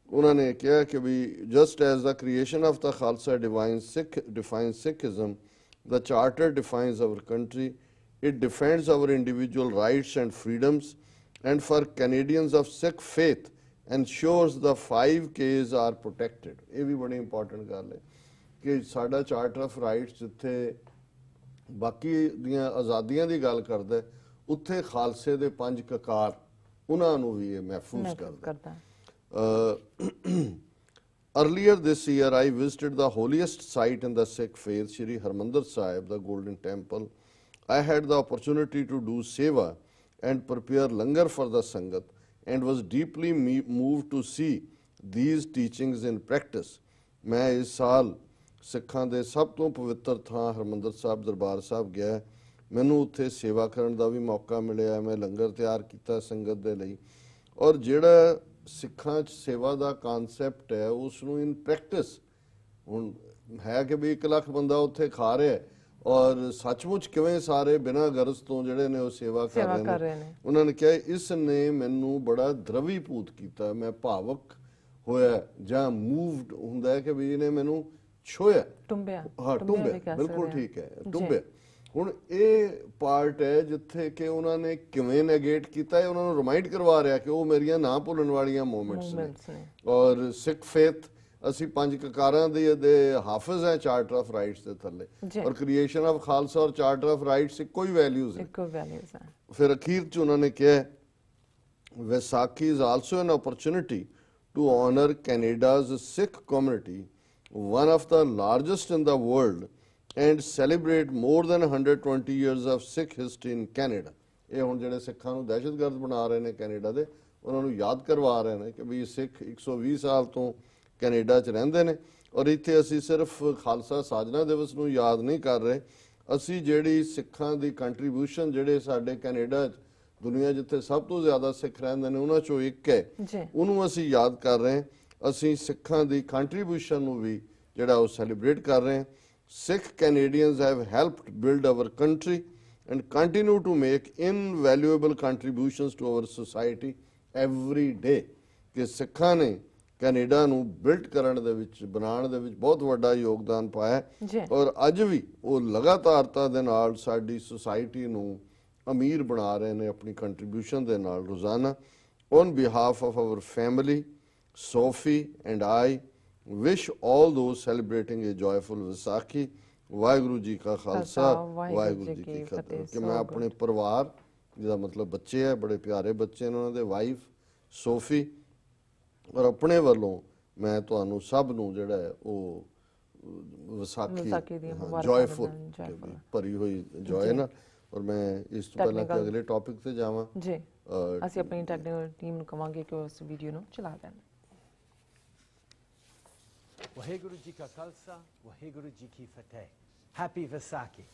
ਉਹਨਾਂ ਨੇ ਕਿਹਾ ਕਿ we just as the creation of the Khalsa defines Sikhism, the charter defines our country, it defends our individual rights and freedoms, and for Canadians of Sikh faith ensures the 5 Ks are protected। ਇਹ ਵੀ ਬੜੀ important ਗੱਲ ਹੈ ਕਿ ਸਾਡਾ charter of rights ਜਿੱਥੇ ਬਾਕੀ ਦੀਆਂ ਆਜ਼ਾਦੀਆਂ ਦੀ ਗੱਲ ਕਰਦਾ, ਉੱਥੇ ਖਾਲਸੇ ਦੇ 5 ਕਕਾਰ ਉਹਨਾਂ ਨੂੰ ਵੀ ਇਹ ਮਹਿਫੂਜ਼ ਕਰਦਾ। Earlier this year, I visited the holiest site in the Sikh faith, Shri Harmandir Sahib, the Golden Temple. I had the opportunity to do seva and prepare langar for the Sangat and was deeply moved to see these teachings in practice। मैं इस साल ਸਿੱਖਾਂ ਦੇ ਸਭ ਤੋਂ ਪਵਿੱਤਰ ਥਾਂ ਹਰਮੰਦਰ ਸਾਹਿਬ ਦਰਬਾਰ ਸਾਹਿਬ ਗਿਆ। ਮੈਨੂੰ ਉੱਥੇ ਸੇਵਾ ਕਰਨ ਦਾ ਵੀ ਮੌਕਾ ਮਿਲਿਆ। ਮੈਂ ਲੰਗਰ ਤਿਆਰ ਕੀਤਾ ਸੰਗਤ ਦੇ ਲਈ, ਔਰ ਜਿਹੜਾ ਸਿੱਖਾਂ 'ਚ ਸੇਵਾ ਦਾ ਕਾਨਸੈਪਟ ਹੈ ਉਸ ਨੂੰ ਇਨ ਪ੍ਰੈਕਟਿਸ ਹੁਣ ਹੈ ਕਿ ਵੀ 1 ਲੱਖ ਬੰਦਾ ਉੱਥੇ ਖਾ ਰਿਹਾ, ਔਰ ਸੱਚਮੁੱਚ ਕਿਵੇਂ ਸਾਰੇ ਬਿਨਾਂ ਗਰਜ਼ ਤੋਂ ਜਿਹੜੇ ਨੇ ਉਹ ਸੇਵਾ ਕਰ ਰਹੇ ਨੇ। ਉਹਨਾਂ ਨੇ ਕਿਹਾ ਇਸ ਨੇ ਮੈਨੂੰ ਬੜਾ ਦ੍ਰਵੀਭੂਤ ਕੀਤਾ, ਮੈਂ ਭਾਵਕ ਹੋਇਆ ਜਾਂ ਮੂਵਡ ਹੁੰਦਾ ਹੈ ਕਿ ਵੀ ਇਹਨੇ ਮੈਨੂੰ ਛੋਇਆ, ਟੁੰਬਿਆ। ਹਾਂ ਟੁੰਬਿਆ, ਬਿਲਕੁਲ ਠੀਕ ਹੈ, ਟੁੰਬਿਆ। ਹੁਣ ਇਹ ਪਾਰਟ ਹੈ ਜਿੱਥੇ ਕਿ ਉਹਨਾਂ ਨੇ ਕਿਵੇਂ ਨੈਗੇਟ ਕੀਤਾ ਹੈ, ਉਹਨਾਂ ਨੂੰ ਰਿਮਾਈਂਡ ਕਰਵਾ ਰਿਹਾ ਕਿ ਉਹ ਮੇਰੀਆਂ ਨਾ ਭੁੱਲਣ ਵਾਲੀਆਂ ਮੂਮੈਂਟਸ ਨੇ। ਔਰ ਸਿੱਖ ਫੇਥ ਅਸੀਂ 5 ਕਕਾਰਾਂ ਦੇ ਹਾਫਿਜ਼ ਹੈ ਚਾਰਟਰ ਆਫ ਰਾਈਟਸ ਦੇ ਥੱਲੇ, ਔਰ ਕ੍ਰੀਏਸ਼ਨ ਆਫ ਖਾਲਸਾ ਔਰ ਚਾਰਟਰ ਆਫ ਰਾਈਟਸ ਇੱਕੋ ਹੀ ਵੈਲਿਊਜ਼ ਹੈ। ਫਿਰ ਅਖੀਰ 'ਚ ਉਹਨਾਂ ਨੇ ਕਿਹਾ Vaisakhi is also an opportunity to honour Canada's Sikh community, one of the largest in the world, and celebrate more than 120 years of Sikh history in Canada। ਇਹ ਹੁਣ ਜਿਹੜੇ ਸਿੱਖਾਂ ਨੂੰ ਦਹਿਸ਼ਤਗਰਦ ਬਣਾ ਰਹੇ ਨੇ ਕੈਨੇਡਾ ਦੇ, ਉਹਨਾਂ ਨੂੰ ਯਾਦ ਕਰਵਾ ਰਹੇ ਨੇ ਕਿ ਵੀ ਸਿੱਖ 120 ਸਾਲ ਤੋਂ ਕੈਨੇਡਾ 'ਚ ਰਹਿੰਦੇ ਨੇ, ਔਰ ਇੱਥੇ ਅਸੀਂ ਸਿਰਫ ਖਾਲਸਾ ਸਾਜਨਾ ਦਿਵਸ ਨੂੰ ਯਾਦ ਨਹੀਂ ਕਰ ਰਹੇ, ਅਸੀਂ ਜਿਹੜੀ ਸਿੱਖਾਂ ਦੀ ਕੰਟਰੀਬਿਊਸ਼ਨ ਜਿਹੜੇ ਸਾਡੇ ਕੈਨੇਡਾ 'ਚ ਦੁਨੀਆ ਜਿੱਥੇ ਸਭ ਤੋਂ ਜ਼ਿਆਦਾ ਸਿੱਖ ਰਹਿੰਦੇ ਨੇ ਉਹਨਾਂ 'ਚੋਂ ਇੱਕ ਹੈ, ਉਹਨੂੰ ਅਸੀਂ ਯਾਦ ਕਰ ਰਹੇ ਹਾਂ। ਅਸੀਂ ਸਿੱਖਾਂ ਦੀ ਕੰਟਰੀਬਿਊਸ਼ਨ ਨੂੰ ਵੀ ਜਿਹੜਾ ਉਹ ਸੈਲੀਬ੍ਰੇਟ ਕਰ ਰਹੇ ਹਾਂ। Sikh Canadians have helped build our country and continue to make invaluable contributions to our society every day. ਕਿ ਸਿੱਖਾਂ ਨੇ ਕੈਨੇਡਾ ਨੂੰ ਬਿਲਡ ਕਰਨ ਦੇ ਵਿੱਚ, ਬਣਾਉਣ ਦੇ ਵਿੱਚ ਬਹੁਤ ਵੱਡਾ ਯੋਗਦਾਨ ਪਾਇਆ, ਔਰ ਅੱਜ ਵੀ ਉਹ ਲਗਾਤਾਰਤਾ ਦੇ ਨਾਲ ਸਾਡੀ ਸੋਸਾਇਟੀ ਨੂੰ ਅਮੀਰ ਬਣਾ ਰਹੇ ਨੇ ਆਪਣੀ ਕੰਟਰੀਬਿਊਸ਼ਨ ਦੇ ਨਾਲ ਰੋਜ਼ਾਨਾ। On behalf of hour family, Sophie and I wish all those celebrating a joyful Vaisakhi। Waheguru ji ਕਾ ਖਾਲਸਾ, ਵਾਹਿਗੁਰੂ ਜੀ ਕੀ ਫਤਿਹ। ਕਿ ਮੈਂ ਆਪਣੇ ਪਰਿਵਾਰ ਜਿਹਦਾ ਮਤਲਬ ਬੱਚੇ ਹੈ, ਬੜੇ ਪਿਆਰੇ ਬੱਚੇ ਨੇ ਉਹਨਾਂ ਦੇ, ਵਾਈਫ ਸੋਫੀ, ਔਰ ਆਪਣੇ ਵੱਲੋਂ ਮੈਂ ਤੁਹਾਨੂੰ ਸਭ ਨੂੰ ਜਿਹੜਾ ਹੈ ਉਹ ਵਿਸਾਖੀ ਜੋਇਫੁਲ ਭਰੀ ਹੋਈ ਜੋਏ ਨਾਲ। ਔਰ ਮੈਂ ਇਸ ਤੋਂ ਪਹਿਲਾਂ ਕਿ ਅਗਲੇ ਟੌਪਿਕ ਤੇ ਜਾਵਾਂ ਜੀ, ਅਸੀਂ ਆਪਣੀ ਟੈਕਨੀਕਲ ਟੀਮ ਨੂੰ ਕਹਾਂਗੇ ਕਿ ਉਸ ਵੀਡੀਓ ਨੂੰ ਚਲਾ ਦੇਣ। Waheguru Ji Ka Khalsa, Waheguru Ji Ki Fateh. Happy Vaisakhi.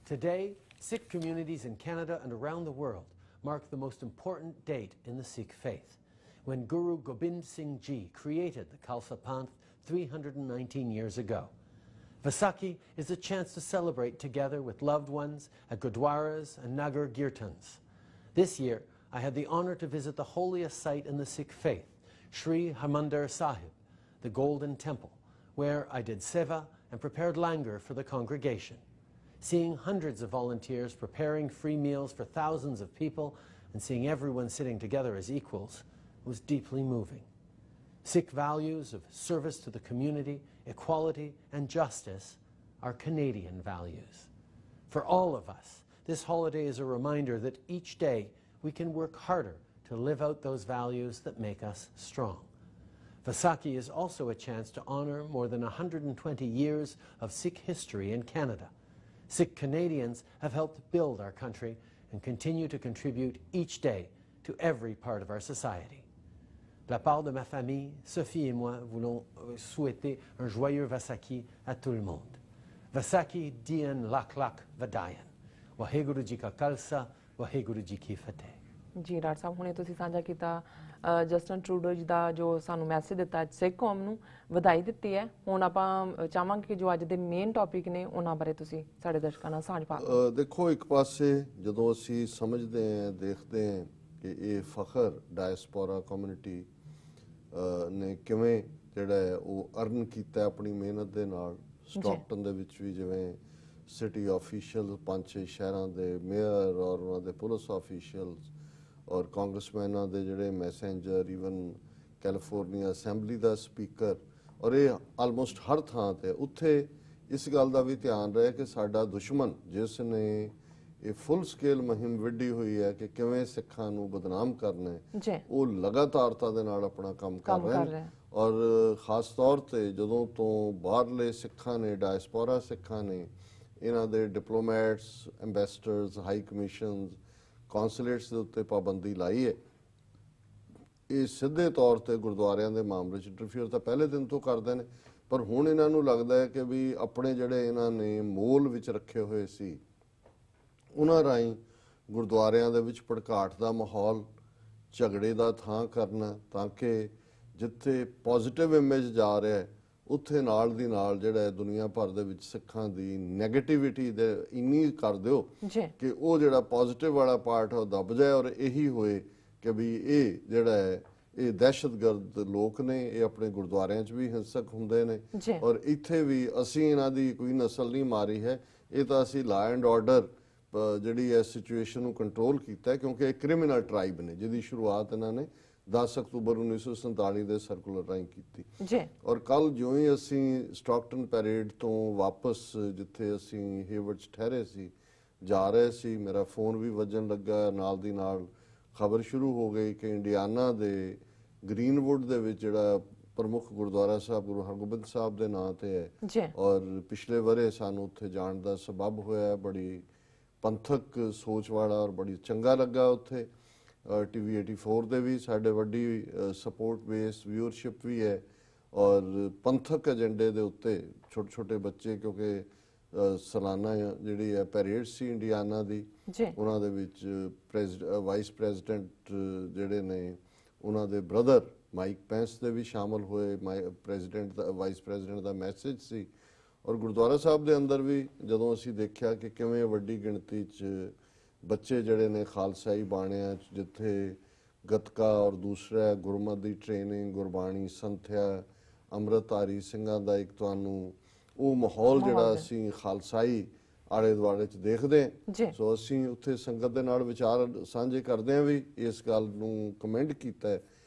Today, Sikh communities in Canada and around the world mark the most important date in the Sikh faith, when Guru Gobind Singh Ji created the Khalsa Panth 319 years ago. Vaisakhi is a chance to celebrate together with loved ones at Gurdwaras and Nagar Kirtans. This year, I had the honor to visit the holiest site in the Sikh faith, Sri Harmandir Sahib, the Golden Temple, where I did seva and prepared langar for the congregation. Seeing hundreds of volunteers preparing free meals for thousands of people and seeing everyone sitting together as equals was deeply moving. Sikh values of service to the community, equality, and justice are Canadian values. For all of us, this holiday is a reminder that each day we can work harder to live out those values that make us strong. Vaisakhi is also a chance to honor more than 120 years of Sikh history in Canada. Sikh Canadians have helped build our country and continue to contribute each day to every part of our society. De la part de ma famille, Sophie et moi voulons souhaiter un joyeux Vaisakhi à tout le monde. Vaisakhi Dian Lak Lak Vadayan. Waheguru Ji Ka Khalsa, Waheguru Ji Ki Fateh. ਜੀ doctor ਸਾਹਿਬ ਹੁਣੇ ਤੁਸੀਂ ਸਾਂਝਾ ਕੀਤਾ Justin Trudeau ਜੀ ਦਾ ਜੋ ਸਾਨੂੰ message ਦਿੱਤਾ ਸਿੱਖ ਕੌਮ ਨੂੰ ਵਧਾਈ ਦਿੱਤੀ ਹੈ। ਹੁਣ ਆਪਾਂ ਚਾਹਾਂਗੇ ਕਿ ਜੋ ਅੱਜ ਦੇ ਮੇਨ ਟੌਪਿਕ ਨੇ ਉਹਨਾਂ ਬਾਰੇ ਤੁਸੀਂ ਸਾਡੇ ਦਰਸ਼ਕਾਂ ਨਾਲ ਸਾਂਝ ਪਾ ਦਿਓ। ਦੇਖੋ ਇੱਕ ਪਾਸੇ ਜਦੋਂ ਅਸੀਂ ਸਮਝਦੇ ਹਾਂ ਦੇਖਦੇ ਹਾਂ ਕਿ ਇਹ ਫਖਰ ਡਾਇਸਪੋਰਾ ਕਮਿਊਨਿਟੀ ਨੇ ਕਿਵੇਂ ਜਿਹੜਾ ਹੈ ਉਹ ਅਰਨ ਕੀਤਾ ਆਪਣੀ ਮਿਹਨਤ ਦੇ ਨਾਲ। ਸਟਾਕਟਨ ਦੇ ਵਿੱਚ ਵੀ ਜਿਵੇਂ ਸਿਟੀ ਆਫੀਸ਼ੀਅਲ 5-6 ਸ਼ਹਿਰਾਂ ਦੇ ਮੇਅਰ ਔਰ ਉਹਨਾਂ ਦੇ ਪੁਲਿਸ ਆਫੀਸ਼ੀਅਲਸ ਔਰ ਕਾਂਗਰਸਮੈਨਾਂ ਦੇ ਜਿਹੜੇ ਮੈਸੇਂਜਰ ਈਵਨ ਕੈਲੀਫੋਰਨੀਆ ਅਸੈਂਬਲੀ ਦਾ ਸਪੀਕਰ ਔਰ ਇਹ ਆਲਮੋਸਟ ਹਰ ਥਾਂ ਤੇ ਉੱਥੇ ਇਸ ਗੱਲ ਦਾ ਵੀ ਧਿਆਨ ਰਹੇ ਕਿ ਸਾਡਾ ਦੁਸ਼ਮਣ ਜਿਸ ਨੇ ਇਹ ਫੁੱਲ ਸਕੇਲ ਮੁਹਿੰਮ ਵਿੱਢੀ ਹੋਈ ਹੈ ਕਿ ਕਿਵੇਂ ਸਿੱਖਾਂ ਨੂੰ ਬਦਨਾਮ ਕਰਨਾ ਹੈ ਉਹ ਲਗਾਤਾਰਤਾ ਦੇ ਨਾਲ ਆਪਣਾ ਕੰਮ ਕਰ ਰਹੇ ਨੇ। ਔਰ ਖਾਸ ਤੌਰ ਤੇ ਜਦੋਂ ਤੋਂ ਬਾਹਰਲੇ ਸਿੱਖਾਂ ਨੇ ਡਾਇਸਪੋਰਾ ਸਿੱਖਾਂ ਨੇ ਇਹਨਾਂ ਦੇ ਡਿਪਲੋਮੈਟਸ ਐਂਬੈਸਡਰਸ ਹਾਈ ਕਮਿਸ਼ਨਸ ਕੌਂਸੂਲੇਟਸ ਦੇ ਉੱਤੇ ਪਾਬੰਦੀ ਲਾਈ ਹੈ ਇਹ ਸਿੱਧੇ ਤੌਰ ਤੇ ਗੁਰਦੁਆਰਿਆਂ ਦੇ ਮਾਮਲੇ 'ਚ ਇੰਟਰਫੀਅਰ ਤਾਂ ਪਹਿਲੇ ਦਿਨ ਤੋਂ ਕਰਦੇ ਨੇ ਪਰ ਹੁਣ ਇਹਨਾਂ ਨੂੰ ਲੱਗਦਾ ਹੈ ਕਿ ਵੀ ਆਪਣੇ ਜਿਹੜੇ ਇਹਨਾਂ ਨੇ ਮੋਲ ਵਿੱਚ ਰੱਖੇ ਹੋਏ ਸੀ ਉਹਨਾਂ ਰਾਹੀਂ ਗੁਰਦੁਆਰਿਆਂ ਦੇ ਵਿੱਚ ਭੜਕਾਟ ਦਾ ਮਾਹੌਲ ਝਗੜੇ ਦਾ ਥਾਂ ਕਰਨਾ ਤਾਂ ਕਿ ਜਿੱਥੇ ਪੋਜ਼ਿਟਿਵ ਇਮੇਜ ਜਾ ਰਿਹਾ ਹੈ ਉੱਥੇ ਨਾਲ ਦੀ ਨਾਲ ਜਿਹੜਾ ਦੁਨੀਆ ਭਰ ਦੇ ਵਿੱਚ ਸਿੱਖਾਂ ਦੀ ਨੈਗੇਟਿਵਿਟੀ ਦੇ ਇੰਨੀ ਕਰ ਦਿਓ ਕਿ ਉਹ ਜਿਹੜਾ ਪੋਜ਼ਿਟਿਵ ਵਾਲਾ ਪਾਰਟ ਉਹ ਦਬ ਜਾਏ ਔਰ ਇਹੀ ਹੋਏ ਕਿ ਵੀ ਇਹ ਜਿਹੜਾ ਹੈ ਇਹ ਦਹਿਸ਼ਤਗਰਦ ਲੋਕ ਨੇ ਇਹ ਆਪਣੇ ਗੁਰਦੁਆਰਿਆਂ 'ਚ ਵੀ ਹਿੰਸਕ ਹੁੰਦੇ ਨੇ ਔਰ ਇੱਥੇ ਵੀ ਅਸੀਂ ਇਹਨਾਂ ਦੀ ਕੋਈ ਨਸਲ ਨਹੀਂ ਮਾਰੀ ਹੈ ਇਹ ਤਾਂ ਅਸੀਂ ਲਾ ਐਂਡ ਆਰਡਰ ਜਿਹੜੀ ਹੈ ਸਿਚੁਏਸ਼ਨ ਨੂੰ ਕੰਟਰੋਲ ਕੀਤਾ ਕਿਉਂਕਿ ਇਹ ਕ੍ਰਿਮੀਨਲ ਟ੍ਰਾਈਬ ਨੇ ਜਿਹਦੀ ਸ਼ੁਰੂਆਤ ਇਹਨਾਂ ਨੇ 10 ਅਕਤੂਬਰ 1947 ਦੇ ਸਰਕੂਲਰ ਰਾਹੀਂ ਕੀਤੀ ਔਰ ਕੱਲ ਜਿਉਂ ਹੀ ਅਸੀਂ ਸਟਾਕਟਨ ਪੈਰੇਡ ਤੋਂ ਵਾਪਸ ਜਿੱਥੇ ਅਸੀਂ ਹੇਵਰਡ 'ਚ ਠਹਿਰੇ ਸੀ ਜਾ ਰਹੇ ਸੀ ਮੇਰਾ ਫੋਨ ਵੀ ਵੱਜਣ ਲੱਗਾ ਨਾਲ ਦੀ ਨਾਲ ਖਬਰ ਸ਼ੁਰੂ ਹੋ ਗਈ ਕਿ ਇੰਡੀਆਨਾ ਦੇ ਗ੍ਰੀਨਵੁੱਡ ਦੇ ਵਿੱਚ ਜਿਹੜਾ ਪ੍ਰਮੁੱਖ ਗੁਰਦੁਆਰਾ ਸਾਹਿਬ ਗੁਰੂ ਹਰਗੋਬਿੰਦ ਸਾਹਿਬ ਦੇ ਨਾਂ ਤੇ ਹੈ ਔਰ ਪਿਛਲੇ ਵਰੇ ਸਾਨੂੰ ਉੱਥੇ ਜਾਣ ਦਾ ਸਬਬ ਹੋਇਆ ਬੜੀ ਪੰਥਕ ਸੋਚ ਵਾਲਾ ਔਰ ਬੜੀ ਚੰਗਾ ਲੱਗਾ ਉੱਥੇ TV 84 ਦੇ ਵੀ ਸਾਡੇ ਵੱਡੀ ਸਪੋਰਟ ਬੇਸ ਵਿਊਅਰਸ਼ਿਪ ਵੀ ਹੈ ਔਰ ਪੰਥਕ ਏਜੰਡੇ ਦੇ ਉੱਤੇ ਛੋਟੇ ਛੋਟੇ ਬੱਚੇ ਕਿਉਂਕਿ ਸਾਲਾਨਾ ਜਿਹੜੀ ਹੈ ਪੈਰੇਡ ਸੀ ਇੰਡੀਆਨਾ ਦੀ ਉਹਨਾਂ ਦੇ ਵਿੱਚ ਵਾਈਸ ਪ੍ਰੈਜ਼ੀਡੈਂਟ ਜਿਹੜੇ ਨੇ ਉਹਨਾਂ ਦੇ ਬ੍ਰਦਰ ਮਾਈਕ ਪੈਂਸ ਦੇ ਵੀ ਸ਼ਾਮਲ ਹੋਏ ਪ੍ਰੈਜ਼ੀਡੈਂਟ ਦਾ ਵਾਈਸ ਪ੍ਰੈਜ਼ੀਡੈਂਟ ਦਾ ਮੈਸੇਜ ਸੀ ਔਰ ਗੁਰਦੁਆਰਾ ਸਾਹਿਬ ਦੇ ਅੰਦਰ ਵੀ ਜਦੋਂ ਅਸੀਂ ਦੇਖਿਆ ਕਿ ਕਿਵੇਂ ਵੱਡੀ ਗਿਣਤੀ 'ਚ ਬੱਚੇ ਜਿਹੜੇ ਨੇ ਖਾਲਸਾਈ ਬਾਣਿਆਂ 'ਚ ਜਿੱਥੇ ਗੱਤਕਾ ਔਰ ਦੂਸਰਾ ਗੁਰਮਤਿ ਦੀ ਟ੍ਰੇਨਿੰਗ ਗੁਰਬਾਣੀ ਸੰਥਿਆ ਅੰਮ੍ਰਿਤਧਾਰੀ ਸਿੰਘਾਂ ਦਾ ਇੱਕ ਤੁਹਾਨੂੰ ਉਹ ਮਾਹੌਲ ਜਿਹੜਾ ਅਸੀਂ ਖਾਲਸਾਈ ਆਲੇ ਦੁਆਲੇ 'ਚ ਦੇਖਦੇ ਹਾਂ ਸੋ ਅਸੀਂ ਉੱਥੇ ਸੰਗਤ ਦੇ ਨਾਲ ਵਿਚਾਰ ਸਾਂਝੇ ਕਰਦੇ ਹਾਂ ਵੀ ਇਸ ਗੱਲ ਨੂੰ ਕਮੈਂਟ ਕੀਤਾ ਹੈ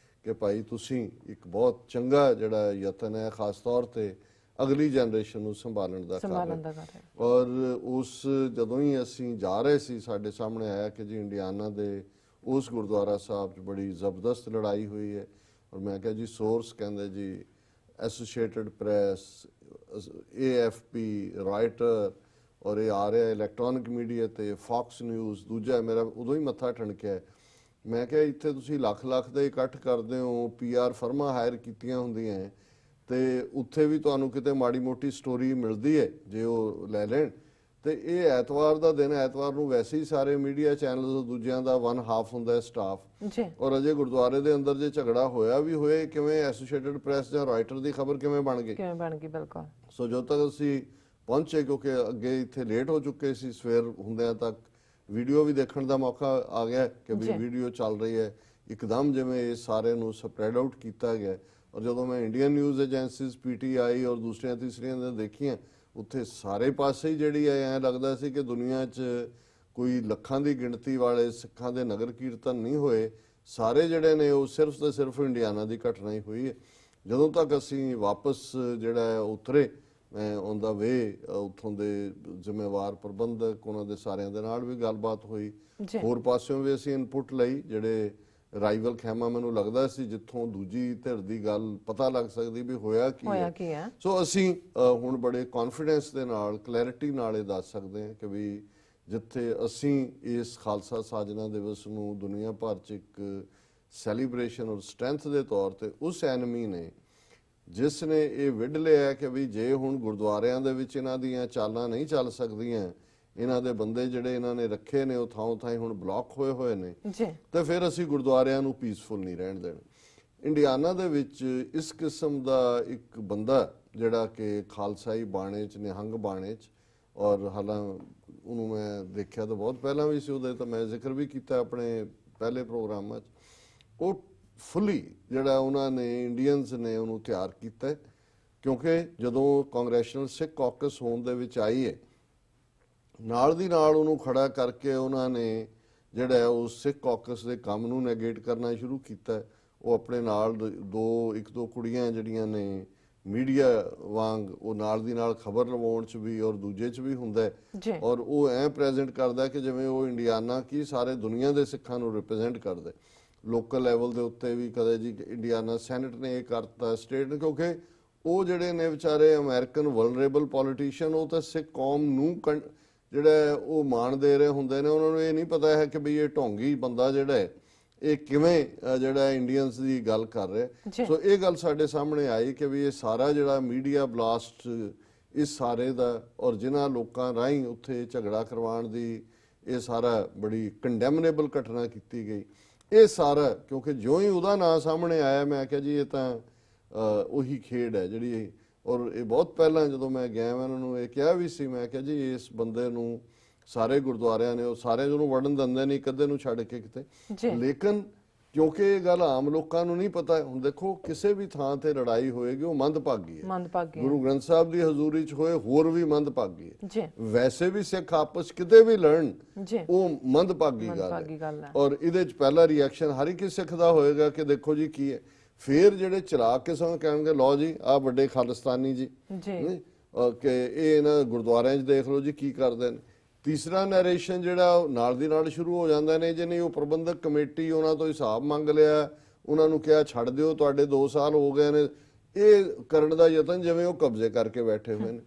ਕਿ ਭਾਈ ਤੁਸੀਂ ਇੱਕ ਬਹੁਤ ਚੰਗਾ ਜਿਹੜਾ ਯਤਨ ਹੈ ਖਾਸ ਤੌਰ ਤੇ ਅਗਲੀ ਜਨਰੇਸ਼ਨ ਨੂੰ ਸੰਭਾਲਣ ਦਾ ਕਰ ਰਹੇ ਔਰ ਉਸ ਜਦੋਂ ਹੀ ਅਸੀਂ ਜਾ ਰਹੇ ਸੀ ਸਾਡੇ ਸਾਹਮਣੇ ਆਇਆ ਕਿ ਜੀ ਇੰਡੀਆਨਾ ਦੇ ਉਸ ਗੁਰਦੁਆਰਾ ਸਾਹਿਬ 'ਚ ਬੜੀ ਜ਼ਬਰਦਸਤ ਲੜਾਈ ਹੋਈ ਹੈ ਔਰ ਮੈਂ ਕਿਹਾ ਜੀ ਸੋਰਸ ਕਹਿੰਦੇ ਜੀ ਐਸੋਸੀਏਟਡ ਪ੍ਰੈਸ AFP ਰਾਈਟਰ ਔਰ ਇਹ ਆ ਰਿਹਾ ਇਲੈਕਟ੍ਰੋਨਿਕ ਮੀਡੀਆ ਤੇ ਫੌਕਸ ਨਿਊਜ਼ ਦੂਜਾ ਮੇਰਾ ਉਦੋਂ ਹੀ ਮੱਥਾ ਠਣਕਿਆ ਮੈਂ ਕਿਹਾ ਇੱਥੇ ਤੁਸੀਂ ਲੱਖ ਲੱਖ ਦੇ ਇਕੱਠ ਕਰਦੇ ਹੋ PR ਫਰਮਾਂ ਹਾਇਰ ਕੀਤੀਆਂ ਹੁੰਦੀਆਂ ਤੇ ਉੱਥੇ ਵੀ ਤੁਹਾਨੂੰ ਕਿਤੇ ਮਾੜੀ ਮੋਟੀ ਸਟੋਰੀ ਮਿਲਦੀ ਹੈ ਜੇ ਉਹ ਲੈ ਲੈਣ ਤੇ ਇਹ ਐਤਵਾਰ ਦਾ ਦਿਨ ਐਤਵਾਰ ਨੂੰ ਵੈਸੇ ਹੀ ਸਾਰੇ ਮੀਡੀਆ ਚੈਨਲਸ ਦੂਜਿਆਂ ਦਾ 1/2 ਹੁੰਦਾ ਹੈ ਸਟਾਫ ਔਰ ਅਜੇ ਗੁਰਦੁਆਰੇ ਦੇ ਅੰਦਰ ਜੇ ਝਗੜਾ ਹੋਇਆ ਵੀ ਹੋਏ ਕਿਵੇਂ ਐਸੋਸੀਏਟਡ ਪ੍ਰੈਸ ਜਾਂ ਰਾਈਟਰ ਦੀ ਖਬਰ ਕਿਵੇਂ ਬਣ ਗਈ ਬਿਲਕੁਲ ਸੋ ਜਦੋਂ ਤੱਕ ਅਸੀਂ ਪਹੁੰਚੇ ਕਿਉਂਕਿ ਅੱਗੇ ਇੱਥੇ ਲੇਟ ਹੋ ਚੁੱਕੇ ਸੀ ਸਵੇਰ ਹੁੰਦਿਆਂ ਤੱਕ ਵੀਡੀਓ ਵੀ ਦੇਖਣ ਦਾ ਮੌਕਾ ਆ ਗਿਆ ਕਿ ਵੀ ਵੀਡੀਓ ਚੱਲ ਰਹੀ ਹੈ ਇੱਕਦਮ, ਜਿਵੇਂ ਇਹ ਸਾਰੇ ਨੂੰ ਸਪਰੈਡ ਆਊਟ ਕੀਤਾ ਗਿਆ। ਔਰ ਜਦੋਂ ਮੈਂ ਇੰਡੀਅਨ ਨਿਊਜ਼ ਏਜੰਸੀਜ਼ PTI ਔਰ ਦੂਸਰੀਆਂ ਤੀਸਰੀਆਂ ਦੇ ਦੇਖੀਆਂ, ਉੱਥੇ ਸਾਰੇ ਪਾਸੇ ਹੀ ਜਿਹੜੀ ਹੈ ਐਂ ਲੱਗਦਾ ਸੀ ਕਿ ਦੁਨੀਆ 'ਚ ਕੋਈ ਲੱਖਾਂ ਦੀ ਗਿਣਤੀ ਵਾਲੇ ਸਿੱਖਾਂ ਦੇ ਨਗਰ ਕੀਰਤਨ ਨਹੀਂ ਹੋਏ, ਸਾਰੇ ਜਿਹੜੇ ਨੇ ਉਹ ਸਿਰਫ ਤੇ ਸਿਰਫ ਇੰਡੀਆਨਾ ਦੀ ਘਟਨਾ ਹੀ ਹੋਈ ਹੈ। ਜਦੋਂ ਤੱਕ ਅਸੀਂ ਵਾਪਸ ਜਿਹੜਾ ਹੈ ਉਤਰੇ ਔਨ ਦਾ ਵੇ, ਉੱਥੋਂ ਦੇ ਜ਼ਿੰਮੇਵਾਰ ਪ੍ਰਬੰਧਕ ਉਹਨਾਂ ਦੇ ਸਾਰਿਆਂ ਦੇ ਨਾਲ ਵੀ ਗੱਲਬਾਤ ਹੋਈ, ਹੋਰ ਪਾਸਿਓਂ ਵੀ ਅਸੀਂ ਇਨਪੁਟ ਲਈ। ਜਿਹੜੇ ਰਾਈਵਲ ਖੈਮਾ ਮੈਨੂੰ ਲੱਗਦਾ ਸੀ ਜਿੱਥੋਂ ਦੂਜੀ ਧਿਰ ਦੀ ਗੱਲ ਪਤਾ ਲੱਗ ਸਕਦੀ ਵੀ ਹੋਇਆ ਕੀ ਹੈ। ਸੋ ਅਸੀਂ ਹੁਣ ਬੜੇ ਕੌਨਫੀਡੈਂਸ ਦੇ ਨਾਲ, ਕਲੈਰਿਟੀ ਨਾਲ ਇਹ ਦੱਸ ਸਕਦੇ ਹਾਂ ਕਿ ਵੀ ਜਿੱਥੇ ਅਸੀਂ ਇਸ ਖਾਲਸਾ ਸਾਜਨਾ ਦਿਵਸ ਨੂੰ ਦੁਨੀਆ ਭਰ 'ਚ ਇੱਕ ਸੈਲੀਬ੍ਰੇਸ਼ਨ ਔਰ ਸਟਰੈਂਥ ਦੇ ਤੌਰ ਤੇ ਉਸ ਐਨਮੀ ਨੇ ਜਿਸ ਨੇ ਇਹ ਵਿਢ ਲਿਆ ਕਿ ਵੀ ਜੇ ਹੁਣ ਗੁਰਦੁਆਰਿਆਂ ਦੇ ਵਿੱਚ ਇਹਨਾਂ ਦੀਆਂ ਚਾਲਾਂ ਨਹੀਂ ਚੱਲ ਸਕਦੀਆਂ, ਇਹਨਾਂ ਦੇ ਬੰਦੇ ਜਿਹੜੇ ਇਹਨਾਂ ਨੇ ਰੱਖੇ ਨੇ ਉਹ ਥਾਂ ਥਾਂ ਹੁਣ ਬਲੌਕ ਹੋਏ ਨੇ, ਤੇ ਫਿਰ ਅਸੀਂ ਗੁਰਦੁਆਰਿਆਂ ਨੂੰ ਪੀਸਫੁਲ ਨਹੀਂ ਰਹਿਣ ਦੇਣਾ। ਇੰਡੀਆਨਾ ਦੇ ਵਿੱਚ ਇਸ ਕਿਸਮ ਦਾ ਇੱਕ ਬੰਦਾ ਜਿਹੜਾ ਕਿ ਖਾਲਸਾਈ ਬਾਣੇ 'ਚ, ਨਿਹੰਗ ਬਾਣੇ 'ਚ, ਔਰ ਹਾਲਾਂ ਉਹਨੂੰ ਮੈਂ ਦੇਖਿਆ ਤਾਂ ਬਹੁਤ ਪਹਿਲਾਂ ਵੀ ਸੀ, ਉਹਦੇ ਤਾਂ ਮੈਂ ਜ਼ਿਕਰ ਵੀ ਕੀਤਾ ਆਪਣੇ ਪਹਿਲੇ ਪ੍ਰੋਗਰਾਮਾਂ 'ਚ, ਉਹ ਫੁੱਲੀ ਜਿਹੜਾ ਉਹਨਾਂ ਨੇ ਇੰਡੀਅਨਸ ਨੇ ਉਹਨੂੰ ਤਿਆਰ ਕੀਤਾ। ਕਿਉਂਕਿ ਜਦੋਂ ਕਾਂਗਰੈਸ਼ਨਲ ਸਿੱਖ ਕਾਕਸ ਹੋਣ ਦੇ ਵਿੱਚ ਆਈ ਹੈ, ਨਾਲ ਦੀ ਨਾਲ ਉਹਨੂੰ ਖੜਾ ਕਰਕੇ ਉਹਨਾਂ ਨੇ ਜਿਹੜਾ ਉਸ ਸਿੱਖ ਕਾਕਸ ਦੇ ਕੰਮ ਨੂੰ ਨੈਗੇਟ ਕਰਨਾ ਸ਼ੁਰੂ ਕੀਤਾ। ਉਹ ਆਪਣੇ ਨਾਲ ਇੱਕ ਦੋ ਕੁੜੀਆਂ ਜਿਹੜੀਆਂ ਨੇ ਮੀਡੀਆ ਵਾਂਗ ਉਹ ਨਾਲ ਦੀ ਨਾਲ ਖਬਰ ਲਵਾਉਣ 'ਚ ਵੀ ਔਰ ਦੂਜੇ 'ਚ ਵੀ ਹੁੰਦਾ, ਔਰ ਉਹ ਐਂ ਪ੍ਰੈਜ਼ੈਂਟ ਕਰਦਾ ਕਿ ਜਿਵੇਂ ਉਹ ਇੰਡੀਆਨਾ ਕੀ ਸਾਰੇ ਦੁਨੀਆ ਦੇ ਸਿੱਖਾਂ ਨੂੰ ਰਿਪਰੈਜ਼ੈਂਟ ਕਰਦਾ। ਲੋਕਲ ਲੈਵਲ ਦੇ ਉੱਤੇ ਵੀ ਕਦੇ ਜੀ ਇੰਡੀਆਨਾ ਸੈਨੇਟ ਨੇ ਇਹ ਕਰਤਾ, ਸਟੇਟ ਨੇ, ਕਿਉਂਕਿ ਉਹ ਜਿਹੜੇ ਨੇ ਵਿਚਾਰੇ ਅਮਰੀਕਨ ਵਲਨਰੇਬਲ ਪੋਲੀਟੀਸ਼ੀਅਨ, ਉਹ ਤਾਂ ਸਿੱਖ ਕੌਮ ਨੂੰ ਜਿਹੜਾ ਉਹ ਮਾਣ ਦੇ ਰਹੇ ਹੁੰਦੇ ਨੇ। ਉਹਨਾਂ ਨੂੰ ਇਹ ਨਹੀਂ ਪਤਾ ਹੈ ਕਿ ਵੀ ਇਹ ਢੋਂਗੀ ਬੰਦਾ ਜਿਹੜਾ ਹੈ ਇਹ ਕਿਵੇਂ ਜਿਹੜਾ ਇੰਡੀਅਨਸ ਦੀ ਗੱਲ ਕਰ ਰਿਹਾ। ਸੋ ਇਹ ਗੱਲ ਸਾਡੇ ਸਾਹਮਣੇ ਆਈ ਕਿ ਵੀ ਇਹ ਸਾਰਾ ਜਿਹੜਾ ਮੀਡੀਆ ਬਲਾਸਟ ਇਸ ਸਾਰੇ ਦਾ, ਔਰ ਜਿਨ੍ਹਾਂ ਲੋਕਾਂ ਰਾਹੀਂ ਉੱਥੇ ਝਗੜਾ ਕਰਵਾਉਣ ਦੀ ਇਹ ਸਾਰਾ ਬੜੀ ਕੰਡੈਮਨੇਬਲ ਘਟਨਾ ਕੀਤੀ ਗਈ, ਇਹ ਸਾਰਾ ਕਿਉਂਕਿ ਜਿਉਂ ਹੀ ਉਹਦਾ ਨਾਂ ਸਾਹਮਣੇ ਆਇਆ, ਮੈਂ ਕਿਹਾ ਜੀ ਇਹ ਤਾਂ ਉਹੀ ਖੇਡ ਹੈ ਜਿਹੜੀ। ਔਰ ਇਹ ਬਹੁਤ ਪਹਿਲਾਂ ਜਦੋਂ ਮੈਂ ਗਿਆ, ਮੈਂ ਉਹਨਾਂ ਨੂੰ ਇਹ ਕਿਹਾ ਵੀ ਸੀ, ਮੈਂ ਕਿਹਾ ਜੀ ਇਸ ਬੰਦੇ ਨੂੰ ਸਾਰੇ ਗੁਰਦੁਆਰਿਆਂ ਨੇ ਉਹ ਸਾਰੇ ਜਿਹਨੂੰ ਵੜਨ ਦਿੰਦੇ ਨਹੀਂ, ਕਦੇ ਨੂੰ ਛੱਡ ਕੇ ਕਿਤੇ। ਲੇਕਿਨ ਕਿਉਂਕਿ ਇਹ ਗੱਲ ਆਮ ਲੋਕਾਂ ਨੂੰ ਨਹੀਂ ਪਤਾ। ਹੁਣ ਦੇਖੋ ਕਿਸੇ ਵੀ ਥਾਂ ਤੇ ਲੜਾਈ ਹੋਏਗੀ ਉਹ ਮੰਦਭਾਗੀ ਹੈ। ਗੁਰੂ ਗ੍ਰੰਥ ਸਾਹਿਬ ਦੀ ਹਜ਼ੂਰੀ 'ਚ ਹੋਏ ਹੋਰ ਵੀ ਮੰਦਭਾਗੀ ਹੈ। ਵੈਸੇ ਵੀ ਸਿੱਖ ਆਪਸ ਕਿਤੇ ਵੀ ਲੜਨ ਉਹ ਮੰਦਭਾਗੀ ਗੱਲ ਹੈ। ਔਰ ਇਹਦੇ 'ਚ ਪਹਿਲਾ ਰਿਐਕਸ਼ਨ ਹਰ ਇੱਕ ਸਿੱਖ ਦਾ ਹੋਏਗਾ ਕਿ ਦੇਖੋ ਜੀ ਕੀ ਹੈ। ਫਿਰ ਜਿਹੜੇ ਚਲਾਕ ਕਿਸਮ ਕਹਿਣਗੇ ਲਓ ਜੀ ਆਹ ਵੱਡੇ ਖਾਲਿਸਤਾਨੀ ਜੀ ਕਿ ਇਹ ਇਹਨਾਂ ਗੁਰਦੁਆਰਿਆਂ 'ਚ ਦੇਖ ਲਓ ਜੀ ਕੀ ਕਰਦੇ ਨੇ। ਤੀਸਰਾ ਨਰੇਸ਼ਨ ਜਿਹੜਾ ਨਾਲ ਦੀ ਨਾਲ ਸ਼ੁਰੂ ਹੋ ਜਾਂਦਾ ਨੇ, ਜੇ ਨਹੀਂ ਉਹ ਪ੍ਰਬੰਧਕ ਕਮੇਟੀ ਉਹਨਾਂ ਤੋਂ ਹਿਸਾਬ ਮੰਗ ਲਿਆ, ਉਹਨਾਂ ਨੂੰ ਕਿਹਾ ਛੱਡ ਦਿਓ ਤੁਹਾਡੇ 2 ਸਾਲ ਹੋ ਗਏ ਨੇ, ਇਹ ਕਰਨ ਦਾ ਯਤਨ ਜਿਵੇਂ ਉਹ ਕਬਜ਼ੇ ਕਰਕੇ ਬੈਠੇ ਹੋਏ ਨੇ।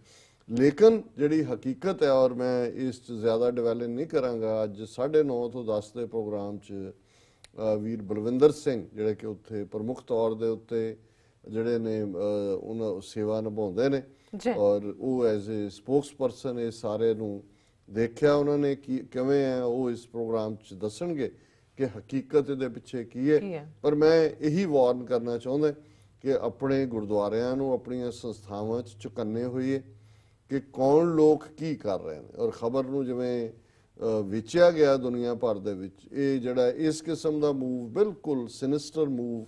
ਲੇਕਿਨ ਜਿਹੜੀ ਹਕੀਕਤ ਹੈ, ਔਰ ਮੈਂ ਇਸ 'ਚ ਜ਼ਿਆਦਾ ਡਿਵੈਲਪ ਨਹੀਂ ਕਰਾਂਗਾ, ਅੱਜ 9:30 ਤੋਂ 10 ਦੇ ਪ੍ਰੋਗਰਾਮ 'ਚ ਵੀਰ ਬਲਵਿੰਦਰ ਸਿੰਘ ਜਿਹੜੇ ਕਿ ਉੱਥੇ ਪ੍ਰਮੁੱਖ ਤੌਰ ਦੇ ਉੱਤੇ ਜਿਹੜੇ ਨੇ ਉਹਨਾਂ ਸੇਵਾ ਨਿਭਾਉਂਦੇ ਨੇ, ਔਰ ਉਹ ਐਜ਼ ਏ ਸਪੋਕਸਪਰਸਨ ਇਹ ਸਾਰੇ ਨੂੰ ਦੇਖਿਆ ਉਹਨਾਂ ਨੇ ਕਿਵੇਂ ਹੈ, ਉਹ ਇਸ ਪ੍ਰੋਗਰਾਮ 'ਚ ਦੱਸਣਗੇ ਕਿ ਹਕੀਕਤ ਦੇ ਪਿੱਛੇ ਕੀ ਹੈ। ਪਰ ਮੈਂ ਇਹੀ ਵਾਰਨ ਕਰਨਾ ਚਾਹੁੰਦਾ ਕਿ ਆਪਣੇ ਗੁਰਦੁਆਰਿਆਂ ਨੂੰ, ਆਪਣੀਆਂ ਸੰਸਥਾਵਾਂ 'ਚ ਚੁਕੰਨੇ ਹੋਈਏ ਕਿ ਕੌਣ ਲੋਕ ਕੀ ਕਰ ਰਹੇ ਨੇ। ਔਰ ਖਬਰ ਨੂੰ ਜਿਵੇਂ ਵੇਚਿਆ ਗਿਆ ਦੁਨੀਆ ਭਰ ਦੇ ਵਿੱਚ, ਇਹ ਜਿਹੜਾ ਇਸ ਕਿਸਮ ਦਾ ਮੂਵ ਬਿਲਕੁਲ ਸਿਨਿਸਟਰ ਮੂਵ,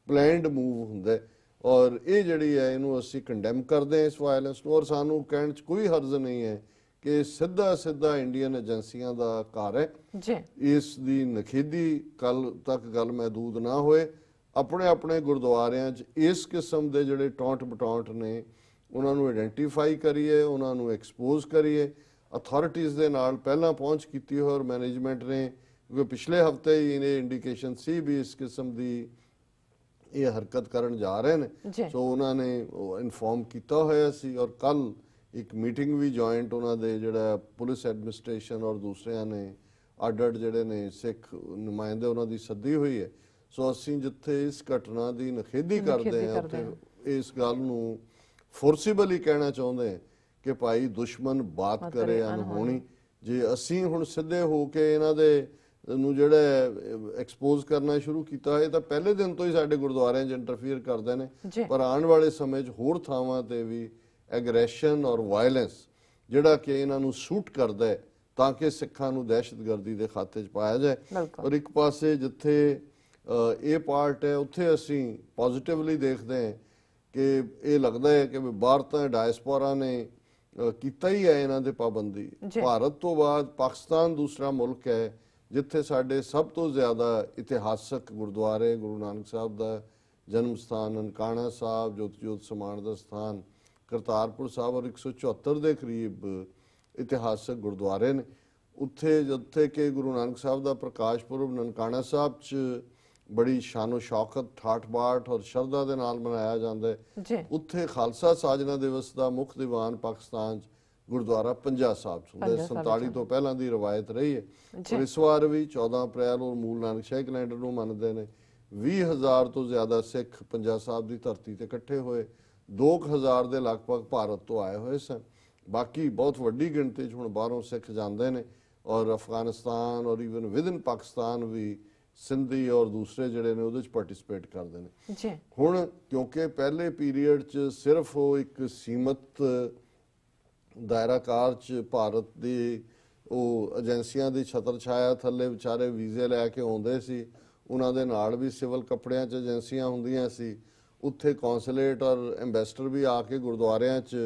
ਪਲੈਨਡ ਮੂਵ ਹੁੰਦਾ। ਔਰ ਇਹ ਜਿਹੜੀ ਹੈ ਇਹਨੂੰ ਅਸੀਂ ਕੰਡੈਮ ਕਰਦੇ ਹਾਂ ਇਸ ਵਾਇਲੈਂਸ ਨੂੰ। ਔਰ ਸਾਨੂੰ ਕਹਿਣ 'ਚ ਕੋਈ ਹਰਜ਼ ਨਹੀਂ ਹੈ ਕਿ ਸਿੱਧਾ ਇੰਡੀਅਨ ਏਜੰਸੀਆਂ ਦਾ ਘਰ ਹੈ। ਇਸ ਦੀ ਨਖੇਦੀ ਕੱਲ ਤੱਕ ਗੱਲ ਮਹਿਦੂਦ ਨਾ ਹੋਏ। ਆਪਣੇ ਗੁਰਦੁਆਰਿਆਂ 'ਚ ਇਸ ਕਿਸਮ ਦੇ ਜਿਹੜੇ ਟੌਂਟ ਬਟੌਂਟ ਨੇ ਉਹਨਾਂ ਨੂੰ ਆਇਡੈਂਟੀਫਾਈ ਕਰੀਏ, ਉਹਨਾਂ ਨੂੰ ਐਕਸਪੋਜ਼ ਕਰੀਏ। ਅਥਾਰਟੀਜ਼ ਦੇ ਨਾਲ ਪਹਿਲਾਂ ਪਹੁੰਚ ਕੀਤੀ ਹੋਈ ਔਰ ਮੈਨੇਜਮੈਂਟ ਨੇ, ਕਿਉਂਕਿ ਪਿਛਲੇ ਹਫਤੇ ਹੀ ਇਹਨੇ ਇੰਡੀਕੇਸ਼ਨ ਸੀ ਵੀ ਇਸ ਕਿਸਮ ਦੀ ਇਹ ਹਰਕਤ ਕਰਨ ਜਾ ਰਹੇ ਨੇ, ਸੋ ਉਹਨਾਂ ਨੇ ਇਨਫੋਰਮ ਕੀਤਾ ਹੋਇਆ ਸੀ। ਔਰ ਕੱਲ ਇੱਕ ਮੀਟਿੰਗ ਵੀ ਜੁਆਇੰਟ ਉਹਨਾਂ ਦੇ ਜਿਹੜਾ ਪੁਲਿਸ ਐਡਮਿਨਿਸਟ੍ਰੇਸ਼ਨ ਔਰ ਦੂਸਰਿਆਂ ਨੇ ਅੱਡ ਜਿਹੜੇ ਨੇ ਸਿੱਖ ਨੁਮਾਇੰਦੇ ਉਹਨਾਂ ਦੀ ਸੱਦੀ ਹੋਈ ਹੈ। ਸੋ ਅਸੀਂ ਜਿੱਥੇ ਇਸ ਘਟਨਾ ਦੀ ਨਖੇਦੀ ਕਰਦੇ ਹਾਂ ਉੱਥੇ ਇਸ ਗੱਲ ਨੂੰ ਫੋਰਸੀਬਲੀ ਕਹਿਣਾ ਚਾਹੁੰਦੇ ਹਾਂ ਕਿ ਭਾਈ ਦੁਸ਼ਮਣ ਬਾਤ ਕਰੇ ਅਨਹੋਣੀ। ਜੇ ਅਸੀਂ ਹੁਣ ਸਿੱਧੇ ਹੋ ਕੇ ਇਹਨਾਂ ਦੇ ਨੂੰ ਜਿਹੜਾ ਐਕਸਪੋਜ਼ ਕਰਨਾ ਸ਼ੁਰੂ ਕੀਤਾ ਹੈ ਤਾਂ ਪਹਿਲੇ ਦਿਨ ਤੋਂ ਹੀ ਸਾਡੇ ਗੁਰਦੁਆਰਿਆਂ 'ਚ ਇੰਟਰਫੀਅਰ ਕਰਦੇ ਨੇ। ਪਰ ਆਉਣ ਵਾਲੇ ਸਮੇਂ 'ਚ ਹੋਰ ਥਾਵਾਂ ਤੇ ਵੀ ਐਗਰੈਸ਼ਨ ਔਰ ਵਾਇਲੈਂਸ ਜਿਹੜਾ ਕਿ ਇਹਨਾਂ ਨੂੰ ਸੂਟ ਕਰਦਾ ਹੈ ਤਾਂ ਕਿ ਸਿੱਖਾਂ ਨੂੰ ਦਹਿਸ਼ਤਗਰਦੀ ਦੇ ਖਾਤੇ 'ਚ ਪਾਇਆ ਜਾਏ। ਬਿਲਕੁਲ। ਔਰ ਇੱਕ ਪਾਸੇ ਜਿੱਥੇ ਇਹ ਪਾਰਟ ਹੈ ਉੱਥੇ ਅਸੀਂ ਪੋਜ਼ਿਟਿਵਲੀ ਦੇਖਦੇ ਹਾਂ ਕਿ ਇਹ ਲੱਗਦਾ ਹੈ ਕਿ ਬਾਹਰ ਤਾਂ ਡਾਇਸਪੋਰਾ ਨੇ ਕੀਤਾ ਹੀ ਹੈ ਇਹਨਾਂ ਦੇ ਪਾਬੰਦੀ। ਭਾਰਤ ਤੋਂ ਬਾਅਦ ਪਾਕਿਸਤਾਨ ਦੂਸਰਾ ਮੁਲਕ ਹੈ ਜਿੱਥੇ ਸਾਡੇ ਸਭ ਤੋਂ ਜ਼ਿਆਦਾ ਇਤਿਹਾਸਕ ਗੁਰਦੁਆਰੇ, ਗੁਰੂ ਨਾਨਕ ਸਾਹਿਬ ਦਾ ਜਨਮ ਸਥਾਨ ਨਨਕਾਣਾ ਸਾਹਿਬ, ਜੋਤੀ ਜੋਤ ਸਮਾਨ ਦਾ ਸਥਾਨ ਕਰਤਾਰਪੁਰ ਸਾਹਿਬ ਔਰ 174 ਦੇ ਕਰੀਬ ਇਤਿਹਾਸਕ ਗੁਰਦੁਆਰੇ ਨੇ। ਉੱਥੇ ਜਿੱਥੇ ਕਿ ਗੁਰੂ ਨਾਨਕ ਸਾਹਿਬ ਦਾ ਪ੍ਰਕਾਸ਼ ਪੁਰਬ ਨਨਕਾਣਾ ਸਾਹਿਬ 'ਚ ਬੜੀ ਸ਼ਾਨੋ ਸ਼ੌਕਤ, ਠਾਠ ਬਾਠ ਔਰ ਸ਼ਰਧਾ ਦੇ ਨਾਲ ਮਨਾਇਆ ਜਾਂਦਾ ਹੈ। ਉੱਥੇ ਖਾਲਸਾ ਸਾਜਨਾ ਦਿਵਸ ਦਾ ਮੁੱਖ ਦੀਵਾਨ ਪਾਕਿਸਤਾਨ 'ਚ ਗੁਰਦੁਆਰਾ ਪੰਜਾ ਸਾਹਿਬ 'ਚ ਹੁੰਦਾ। 47 ਤੋਂ ਪਹਿਲਾਂ ਦੀ ਰਵਾਇਤ ਰਹੀ ਹੈ। ਔਰ ਇਸ ਵਾਰ ਵੀ 14 ਅਪ੍ਰੈਲ ਔਰ ਮੂਲ ਨਾਨਕਸ਼ਾਹੀ ਕੈਲੰਡਰ ਨੂੰ ਮੰਨਦੇ ਨੇ। 20,000 ਤੋਂ ਜ਼ਿਆਦਾ ਸਿੱਖ ਪੰਜਾ ਸਾਹਿਬ ਦੀ ਧਰਤੀ ਤੇ ਇਕੱਠੇ ਹੋਏ। 2,000 ਦੇ ਲਗਭਗ ਭਾਰਤ ਤੋਂ ਆਏ ਹੋਏ ਸਨ। ਬਾਕੀ ਬਹੁਤ ਵੱਡੀ ਗਿਣਤੀ 'ਚ ਹੁਣ ਬਾਹਰੋਂ ਸਿੱਖ ਜਾਂਦੇ ਨੇ ਔਰ ਅਫਗਾਨਿਸਤਾਨ ਔਰ ਈਵਨ ਵਿਦਨ ਪਾਕਿਸਤਾਨ ਵੀ ਸਿੰਧੀ ਔਰ ਦੂਸਰੇ ਜਿਹੜੇ ਨੇ ਉਹਦੇ 'ਚ ਪਾਰਟਿਸਿਪੇਟ ਕਰਦੇ ਨੇ। ਹੁਣ ਕਿਉਂਕਿ ਪਹਿਲੇ ਪੀਰੀਅਡ 'ਚ ਸਿਰਫ ਉਹ ਇੱਕ ਸੀਮਤ ਦਾਇਰਾਕਾਰ 'ਚ ਭਾਰਤ ਦੀ ਉਹ ਏਜੰਸੀਆਂ ਦੀ ਛਤਰ ਛਾਇਆ ਥੱਲੇ ਵਿਚਾਰੇ ਵੀਜ਼ੇ ਲੈ ਕੇ ਆਉਂਦੇ ਸੀ। ਉਹਨਾਂ ਦੇ ਨਾਲ ਵੀ ਸਿਵਲ ਕੱਪੜਿਆਂ 'ਚ ਏਜੰਸੀਆਂ ਹੁੰਦੀਆਂ ਸੀ। ਉੱਥੇ ਕੌਂਸੂਲੇਟ ਔਰ ਐਂਬੈਸਡਰ ਵੀ ਆ ਕੇ ਗੁਰਦੁਆਰਿਆਂ 'ਚ,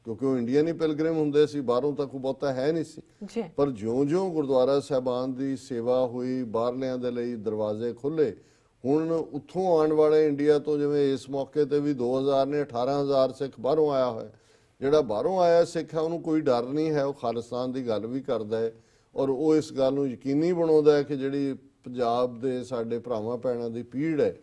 ਕਿਉਂਕਿ ਉਹ ਇੰਡੀਅਨ ਹੀ ਪਿਲਗ੍ਰਿਮ ਹੁੰਦੇ ਸੀ, ਬਾਹਰੋਂ ਤਾਂ ਕੋਈ ਬਹੁਤਾ ਹੈ ਨਹੀਂ ਸੀ। ਪਰ ਜਿਉਂ-ਜਿਉਂ ਗੁਰਦੁਆਰਾ ਸਾਹਿਬਾਨ ਦੀ ਸੇਵਾ ਹੋਈ, ਬਾਹਰਲਿਆਂ ਦੇ ਲਈ ਦਰਵਾਜ਼ੇ ਖੁੱਲੇ। ਹੁਣ ਉੱਥੋਂ ਆਉਣ ਵਾਲੇ ਇੰਡੀਆ ਤੋਂ, ਜਿਵੇਂ ਇਸ ਮੌਕੇ ਤੇ ਵੀ 2000 ਨੇ 18,000 ਸਿੱਖ ਬਾਹਰੋਂ ਆਇਆ ਹੋਇਆ। ਜਿਹੜਾ ਬਾਹਰੋਂ ਆਇਆ ਸਿੱਖ ਹੈ ਉਹਨੂੰ ਕੋਈ ਡਰ ਨਹੀਂ ਹੈ, ਉਹ ਖਾਲਿਸਤਾਨ ਦੀ ਗੱਲ ਵੀ ਕਰਦਾ ਹੈ ਔਰ ਉਹ ਇਸ ਗੱਲ ਨੂੰ ਯਕੀਨੀ ਬਣਾਉਂਦਾ ਹੈ ਕਿ ਜਿਹੜੀ ਪੰਜਾਬ ਦੇ ਸਾਡੇ ਭਰਾਵਾਂ ਭੈਣਾਂ ਦੀ ਪੀੜ ਹੈ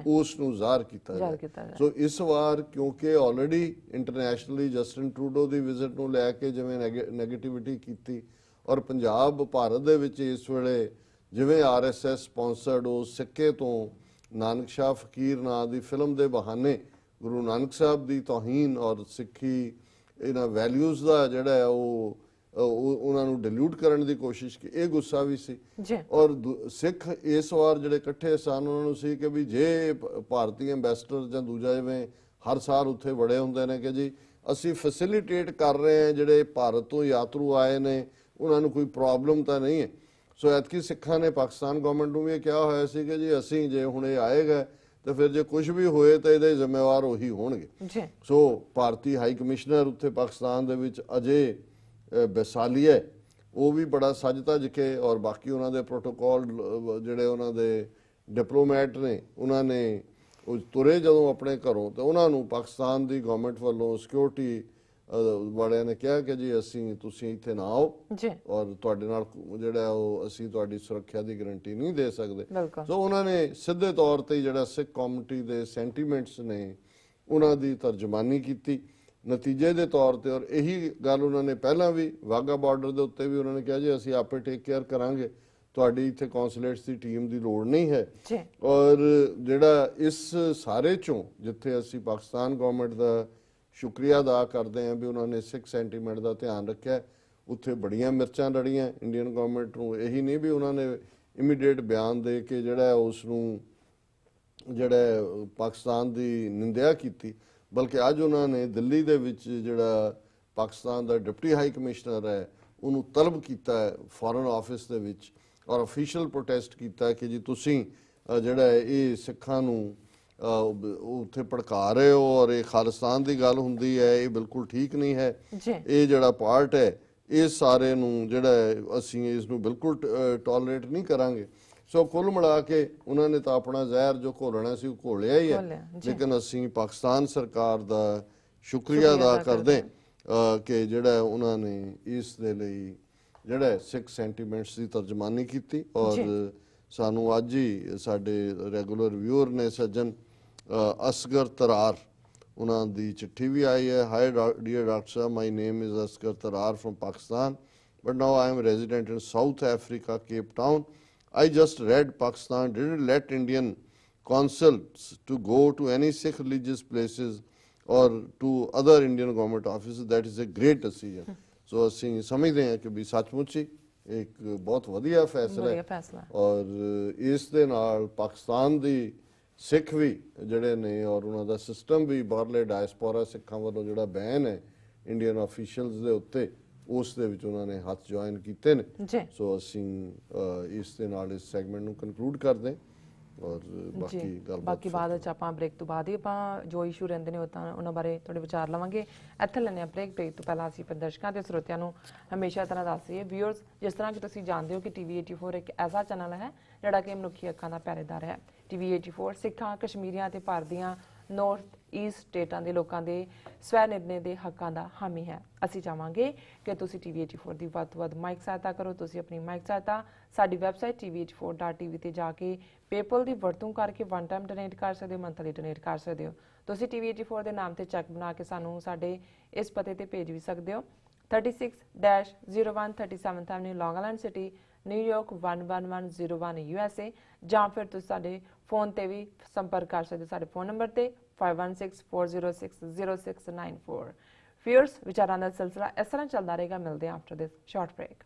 ਉਸ ਨੂੰ ਜ਼ਾਹਰ ਕੀਤਾ ਜਾਏ। ਸੋ ਇਸ ਵਾਰ ਕਿਉਂਕਿ ਆਲਰੇਡੀ ਇੰਟਰਨੈਸ਼ਨਲੀ ਜਸਟਿਨ ਟਰੂਡੋ ਦੀ ਵਿਜ਼ਿਟ ਨੂੰ ਲੈ ਕੇ ਜਿਵੇਂ ਨੈਗੇਟਿਵਿਟੀ ਕੀਤੀ ਔਰ ਪੰਜਾਬ ਭਾਰਤ ਦੇ ਵਿੱਚ ਇਸ ਵੇਲੇ ਜਿਵੇਂ RSS ਸਪਾਂਸਰਡ ਉਹ ਸਿੱਕੇ ਤੋਂ ਨਾਨਕ ਸ਼ਾਹ ਫਕੀਰ ਨਾਂ ਦੀ ਫਿਲਮ ਦੇ ਬਹਾਨੇ ਗੁਰੂ ਨਾਨਕ ਸਾਹਿਬ ਦੀ ਤੋਹੀਨ ਔਰ ਸਿੱਖੀ ਇਹਨਾਂ ਵੈਲਿਊਜ਼ ਦਾ ਜਿਹੜਾ ਹੈ ਉਹ ਉਹਨਾਂ ਨੂੰ ਡਿਲੂਟ ਕਰਨ ਦੀ ਕੋਸ਼ਿਸ਼ ਕੀ। ਇਹ ਗੁੱਸਾ ਵੀ ਸੀ ਔਰ ਸਿੱਖ ਇਸ ਵਾਰ ਜਿਹੜੇ ਇਕੱਠੇ ਸਨ ਉਹਨਾਂ ਨੂੰ ਸੀ ਕਿ ਵੀ ਜੇ ਭਾਰਤੀ ਐਂਬੈਸਡਰ ਜਾਂ ਦੂਜਾ ਜਿਵੇਂ ਹਰ ਸਾਲ ਉੱਥੇ ਬੜੇ ਹੁੰਦੇ ਨੇ ਕਿ ਜੀ ਅਸੀਂ ਫੈਸਿਲਿਟੇਟ ਕਰ ਰਹੇ ਹਾਂ ਜਿਹੜੇ ਭਾਰਤ ਤੋਂ ਯਾਤਰੂ ਆਏ ਨੇ ਉਹਨਾਂ ਨੂੰ ਕੋਈ ਪ੍ਰੋਬਲਮ ਤਾਂ ਨਹੀਂ ਹੈ। ਸੋ ਐਤਕੀ ਸਿੱਖਾਂ ਨੇ ਪਾਕਿਸਤਾਨ ਗਵਰਨਮੈਂਟ ਨੂੰ ਵੀ ਇਹ ਕਿਹਾ ਹੋਇਆ ਸੀ ਕਿ ਜੀ ਅਸੀਂ ਜੇ ਹੁਣ ਇਹ ਆਏਗਾ ਤੇ ਫਿਰ ਜੇ ਕੁਝ ਵੀ ਹੋਏ ਤਾਂ ਇਹਦੇ ਜ਼ਿੰਮੇਵਾਰ ਉਹੀ ਹੋਣਗੇ। ਸੋ ਭਾਰਤੀ ਹਾਈ ਕਮਿਸ਼ਨਰ ਉੱਥੇ ਪਾਕਿਸਤਾਨ ਦੇ ਵਿੱਚ ਅਜੇ ਬਸਾਲੀਆ ਉਹ ਵੀ ਬੜਾ ਸੱਜ ਧੱਜ ਕੇ ਔਰ ਬਾਕੀ ਉਹਨਾਂ ਦੇ ਪ੍ਰੋਟੋਕਾਲ ਜਿਹੜੇ ਉਹਨਾਂ ਦੇ ਡਿਪਲੋਮੈਟ ਨੇ ਉਹਨਾਂ ਨੇ ਉਹ ਤੁਰੇ ਜਦੋਂ ਆਪਣੇ ਘਰੋਂ ਤੇ ਉਹਨਾਂ ਨੂੰ ਪਾਕਿਸਤਾਨ ਦੀ ਗਵਰਨਮੈਂਟ ਵੱਲੋਂ ਸਿਕਿਉਰਿਟੀ ਵਾਲਿਆਂ ਨੇ ਕਿਹਾ ਕਿ ਜੀ ਤੁਸੀਂ ਇੱਥੇ ਨਾ ਆਓ ਔਰ ਤੁਹਾਡੇ ਨਾਲ ਜਿਹੜਾ ਉਹ ਅਸੀਂ ਤੁਹਾਡੀ ਸੁਰੱਖਿਆ ਦੀ ਗਾਰੰਟੀ ਨਹੀਂ ਦੇ ਸਕਦੇ। ਸੋ ਉਹਨਾਂ ਨੇ ਸਿੱਧੇ ਤੌਰ ਤੇ ਜਿਹੜਾ ਸਿੱਖ ਕਮਿਊਨਿਟੀ ਦੇ ਸੈਂਟੀਮੈਂਟਸ ਨੇ ਉਹਨਾਂ ਦੀ ਤਰਜਮਾਨੀ ਕੀਤੀ ਨਤੀਜੇ ਦੇ ਤੌਰ ਤੇ। ਔਰ ਇਹੀ ਗੱਲ ਉਹਨਾਂ ਨੇ ਪਹਿਲਾਂ ਵੀ ਵਾਘਾ ਬਾਰਡਰ ਦੇ ਉੱਤੇ ਵੀ ਉਹਨਾਂ ਨੇ ਕਿਹਾ ਜੀ ਅਸੀਂ ਆਪੇ ਟੇਕ ਕੇਅਰ ਕਰਾਂਗੇ, ਤੁਹਾਡੀ ਇੱਥੇ ਕੌਂਸੂਲੇਟਸ ਦੀ ਟੀਮ ਦੀ ਲੋੜ ਨਹੀਂ ਹੈ। ਔਰ ਜਿਹੜਾ ਇਸ ਸਾਰੇ ਚੋਂ ਜਿੱਥੇ ਅਸੀਂ ਪਾਕਿਸਤਾਨ ਗਵਰਨਮੈਂਟ ਦਾ ਸ਼ੁਕਰੀਆ ਅਦਾ ਕਰਦੇ ਹਾਂ ਵੀ ਉਹਨਾਂ ਨੇ ਸਿੱਖ ਸੈਂਟੀਮੈਂਟ ਦਾ ਧਿਆਨ ਰੱਖਿਆ, ਉੱਥੇ ਬੜੀਆਂ ਮਿਰਚਾਂ ਲੜੀਆਂ ਇੰਡੀਅਨ ਗਵਰਨਮੈਂਟ ਨੂੰ। ਇਹੀ ਨਹੀਂ ਵੀ ਉਹਨਾਂ ਨੇ ਇਮੀਡੀਏਟ ਬਿਆਨ ਦੇ ਕੇ ਜਿਹੜਾ ਉਸ ਨੂੰ ਜਿਹੜਾ ਪਾਕਿਸਤਾਨ ਦੀ ਨਿੰਦਿਆ ਕੀਤੀ, ਬਲਕਿ ਅੱਜ ਉਹਨਾਂ ਨੇ ਦਿੱਲੀ ਦੇ ਵਿੱਚ ਜਿਹੜਾ ਪਾਕਿਸਤਾਨ ਦਾ ਡਿਪਟੀ ਹਾਈ ਕਮਿਸ਼ਨਰ ਹੈ ਉਹਨੂੰ ਤਲਬ ਕੀਤਾ ਹੈ ਫੋਰਨ ਆਫਿਸ ਦੇ ਵਿੱਚ ਔਰ ਅਫੀਸ਼ੀਅਲ ਪ੍ਰੋਟੈਸਟ ਕੀਤਾ ਕਿ ਜੀ ਤੁਸੀਂ ਜਿਹੜਾ ਇਹ ਸਿੱਖਾਂ ਨੂੰ ਉੱਥੇ ਭੜਕਾ ਰਹੇ ਹੋ ਔਰ ਇਹ ਖਾਲਿਸਤਾਨ ਦੀ ਗੱਲ ਹੁੰਦੀ ਹੈ, ਇਹ ਬਿਲਕੁਲ ਠੀਕ ਨਹੀਂ ਹੈ। ਇਹ ਜਿਹੜਾ ਪਾਰਟ ਹੈ ਇਹ ਸਾਰੇ ਨੂੰ ਜਿਹੜਾ ਅਸੀਂ ਇਸ ਨੂੰ ਬਿਲਕੁਲ ਟੋਲਰੇਟ ਨਹੀਂ ਕਰਾਂਗੇ। ਸੋ ਕੁੱਲ ਮਿਲਾ ਕੇ ਉਹਨਾਂ ਨੇ ਤਾਂ ਆਪਣਾ ਜ਼ਹਿਰ ਜੋ ਘੋਲਣਾ ਸੀ ਉਹ ਘੋਲਿਆ ਹੀ ਹੈ। ਲੇਕਿਨ ਅਸੀਂ ਪਾਕਿਸਤਾਨ ਸਰਕਾਰ ਦਾ ਸ਼ੁਕਰੀਆ ਅਦਾ ਕਰਦੇ ਕਿ ਜਿਹੜਾ ਉਹਨਾਂ ਨੇ ਇਸ ਦੇ ਲਈ ਜਿਹੜਾ ਸਿੱਖ ਸੈਂਟੀਮੈਂਟਸ ਦੀ ਤਰਜਮਾਨੀ ਕੀਤੀ। ਔਰ ਸਾਨੂੰ ਅੱਜ ਹੀ ਸਾਡੇ ਰੈਗੂਲਰ ਵਿਊਅਰ ਨੇ ਸੱਜਣ ਅਸਗਰ ਤਰਾਰ ਉਹਨਾਂ ਦੀ ਚਿੱਠੀ ਵੀ ਆਈ ਹੈ। Hi dear doctor sahib, my name is Asghar Tarar from Pakistan but now I am resident in South Africa, Cape Town. I just read Pakistan didn't let Indian consuls to go to any Sikh religious places or to other Indian government offices. That is a great decision. So ਅਸੀਂ ਸਮਝਦੇ ਹਾਂ ਕਿ ਵੀ ਸੱਚਮੁੱਚ ਹੀ ਇੱਕ ਬਹੁਤ ਵਧੀਆ ਫੈਸਲਾ ਹੈ ਔਰ ਇਸ ਦੇ ਨਾਲ ਪਾਕਿਸਤਾਨ ਦੀ ਸਿੱਖ ਵੀ ਜਿਹੜੇ ਨੇ ਔਰ ਉਹਨਾਂ ਦਾ ਸਿਸਟਮ ਵੀ ਬਾਹਰਲੇ ਡਾਇਸਪੋਰਾ ਸਿੱਖਾਂ ਵੱਲੋਂ ਜਿਹੜਾ ਬੈਨ ਹੈ ਇੰਡੀਅਨ ਆਫੀਸ਼ੀਅਲਸ ਦੇ ਉੱਤੇ ਉਸ ਦੇ ਵਿੱਚ ਉਹਨਾਂ ਨੇ ਹੱਥ ਜੁਆਇਨ ਕੀਤੇ ਨੇ। ਜੀ ਸੋ ਅਸੀਂ ਇਸ ਦੇ ਨਾਲ ਇਸ ਸੈਗਮੈਂਟ ਨੂੰ ਕਨਕਲੂਡ ਕਰਦੇ ਔਰ ਬਾਕੀ ਜੀ ਗੱਲਬਾਤ ਬਾਕੀ ਬਾਅਦ ਵਿੱਚ ਆਪਾਂ ਬ੍ਰੇਕ ਤੋਂ ਬਾਅਦ ਹੀ ਆਪਾਂ ਜੋ ਇਸ਼ੂ ਰਹਿੰਦੇ ਨੇ ਉਹ ਤਾਂ ਉਹਨਾਂ ਬਾਰੇ ਤੁਹਾਡੇ ਵਿਚਾਰ ਲਵਾਂਗੇ। ਇੱਥੇ ਲੈਂਦੇ ਹਾਂ ਬ੍ਰੇਕ ਤੋਂ ਪਹਿਲਾਂ ਅਸੀਂ ਆਪਣੇ ਦਰਸ਼ਕਾਂ ਤੇ ਸਰੋਤਿਆਂ ਨੂੰ ਹਮੇਸ਼ਾ ਤਰ੍ਹਾਂ ਦੱਸ ਰਹੀਏ ਵਿਊਅਰਸ, ਜਿਸ ਤਰ੍ਹਾਂ ਕਿ ਤੁਸੀਂ ਜਾਣਦੇ ਹੋ ਕਿ TV 84 ਇੱਕ ਐਸਾ ਚੈਨਲ ਹੈ ਜਿਹੜਾ ਕਿ ਮਨੁੱਖੀ ਅੱਖਾਂ ਦਾ ਪਹਿਰੇਦਾਰ ਹੈ। TV 84 ਸਿੱਖਾਂ, ਕਸ਼ਮੀਰੀਆਂ ਤੇ ਭਾਰਤ ਦੀਆਂ ਨਾਰਥ ਈਸਟ ਸਟੇਟਾਂ ਦੇ ਲੋਕਾਂ ਦੇ ਸਵੈ ਨਿਰਣੇ ਦੇ ਹੱਕਾਂ ਦਾ ਹਾਮੀ ਹੈ। ਅਸੀਂ ਚਾਹਾਂਗੇ ਕਿ ਤੁਸੀਂ TV 84 ਦੀ ਵੱਧ ਤੋਂ ਵੱਧ ਮਾਈਕ ਸਹਾਇਤਾ ਕਰੋ। ਤੁਸੀਂ ਆਪਣੀ ਮਾਈਕ ਸਹਾਇਤਾ ਸਾਡੀ ਵੈਬਸਾਈਟ tv84.tv ਤੇ ਜਾ ਕੇ ਪੇਪਲ ਦੀ ਵਰਤੋਂ ਕਰਕੇ ਵਨ ਟਾਈਮ ਡੋਨੇਟ ਕਰ ਸਕਦੇ ਹੋ, ਮੰਥਲੀ ਡੋਨੇਟ ਕਰ ਸਕਦੇ ਹੋ। ਤੁਸੀਂ TV 84 ਦੇ ਨਾਮ ਤੇ ਚੈੱਕ ਬਣਾ ਕੇ ਸਾਨੂੰ ਸਾਡੇ ਇਸ ਪਤੇ ਤੇ ਭੇਜ ਵੀ ਸਕਦੇ ਹੋ। 36-01 37th Avenue, Long Island City, New York 11101 USA, ਜਾਂ ਫਿਰ ਤੁਸੀਂ ਸਾਡੇ ਫੋਨ ਤੇ ਵੀ ਸੰਪਰਕ ਕਰ ਸਕਦੇ ਹੋ ਸਾਡੇ ਫੋਨ ਨੰਬਰ ਤੇ 5164060694। ਵਿਊਅਰਸ, ਵਿਚਾਰਾਂ ਦਾ ਸਿਲਸਿਲਾ ਇਸ ਤਰ੍ਹਾਂ ਚੱਲਦਾ ਰਹੇਗਾ। ਮਿਲਦੇ ਹਾਂ ਆਫਟਰ ਦਿਸ ਸ਼ਾਰਟ ਬ੍ਰੇਕ।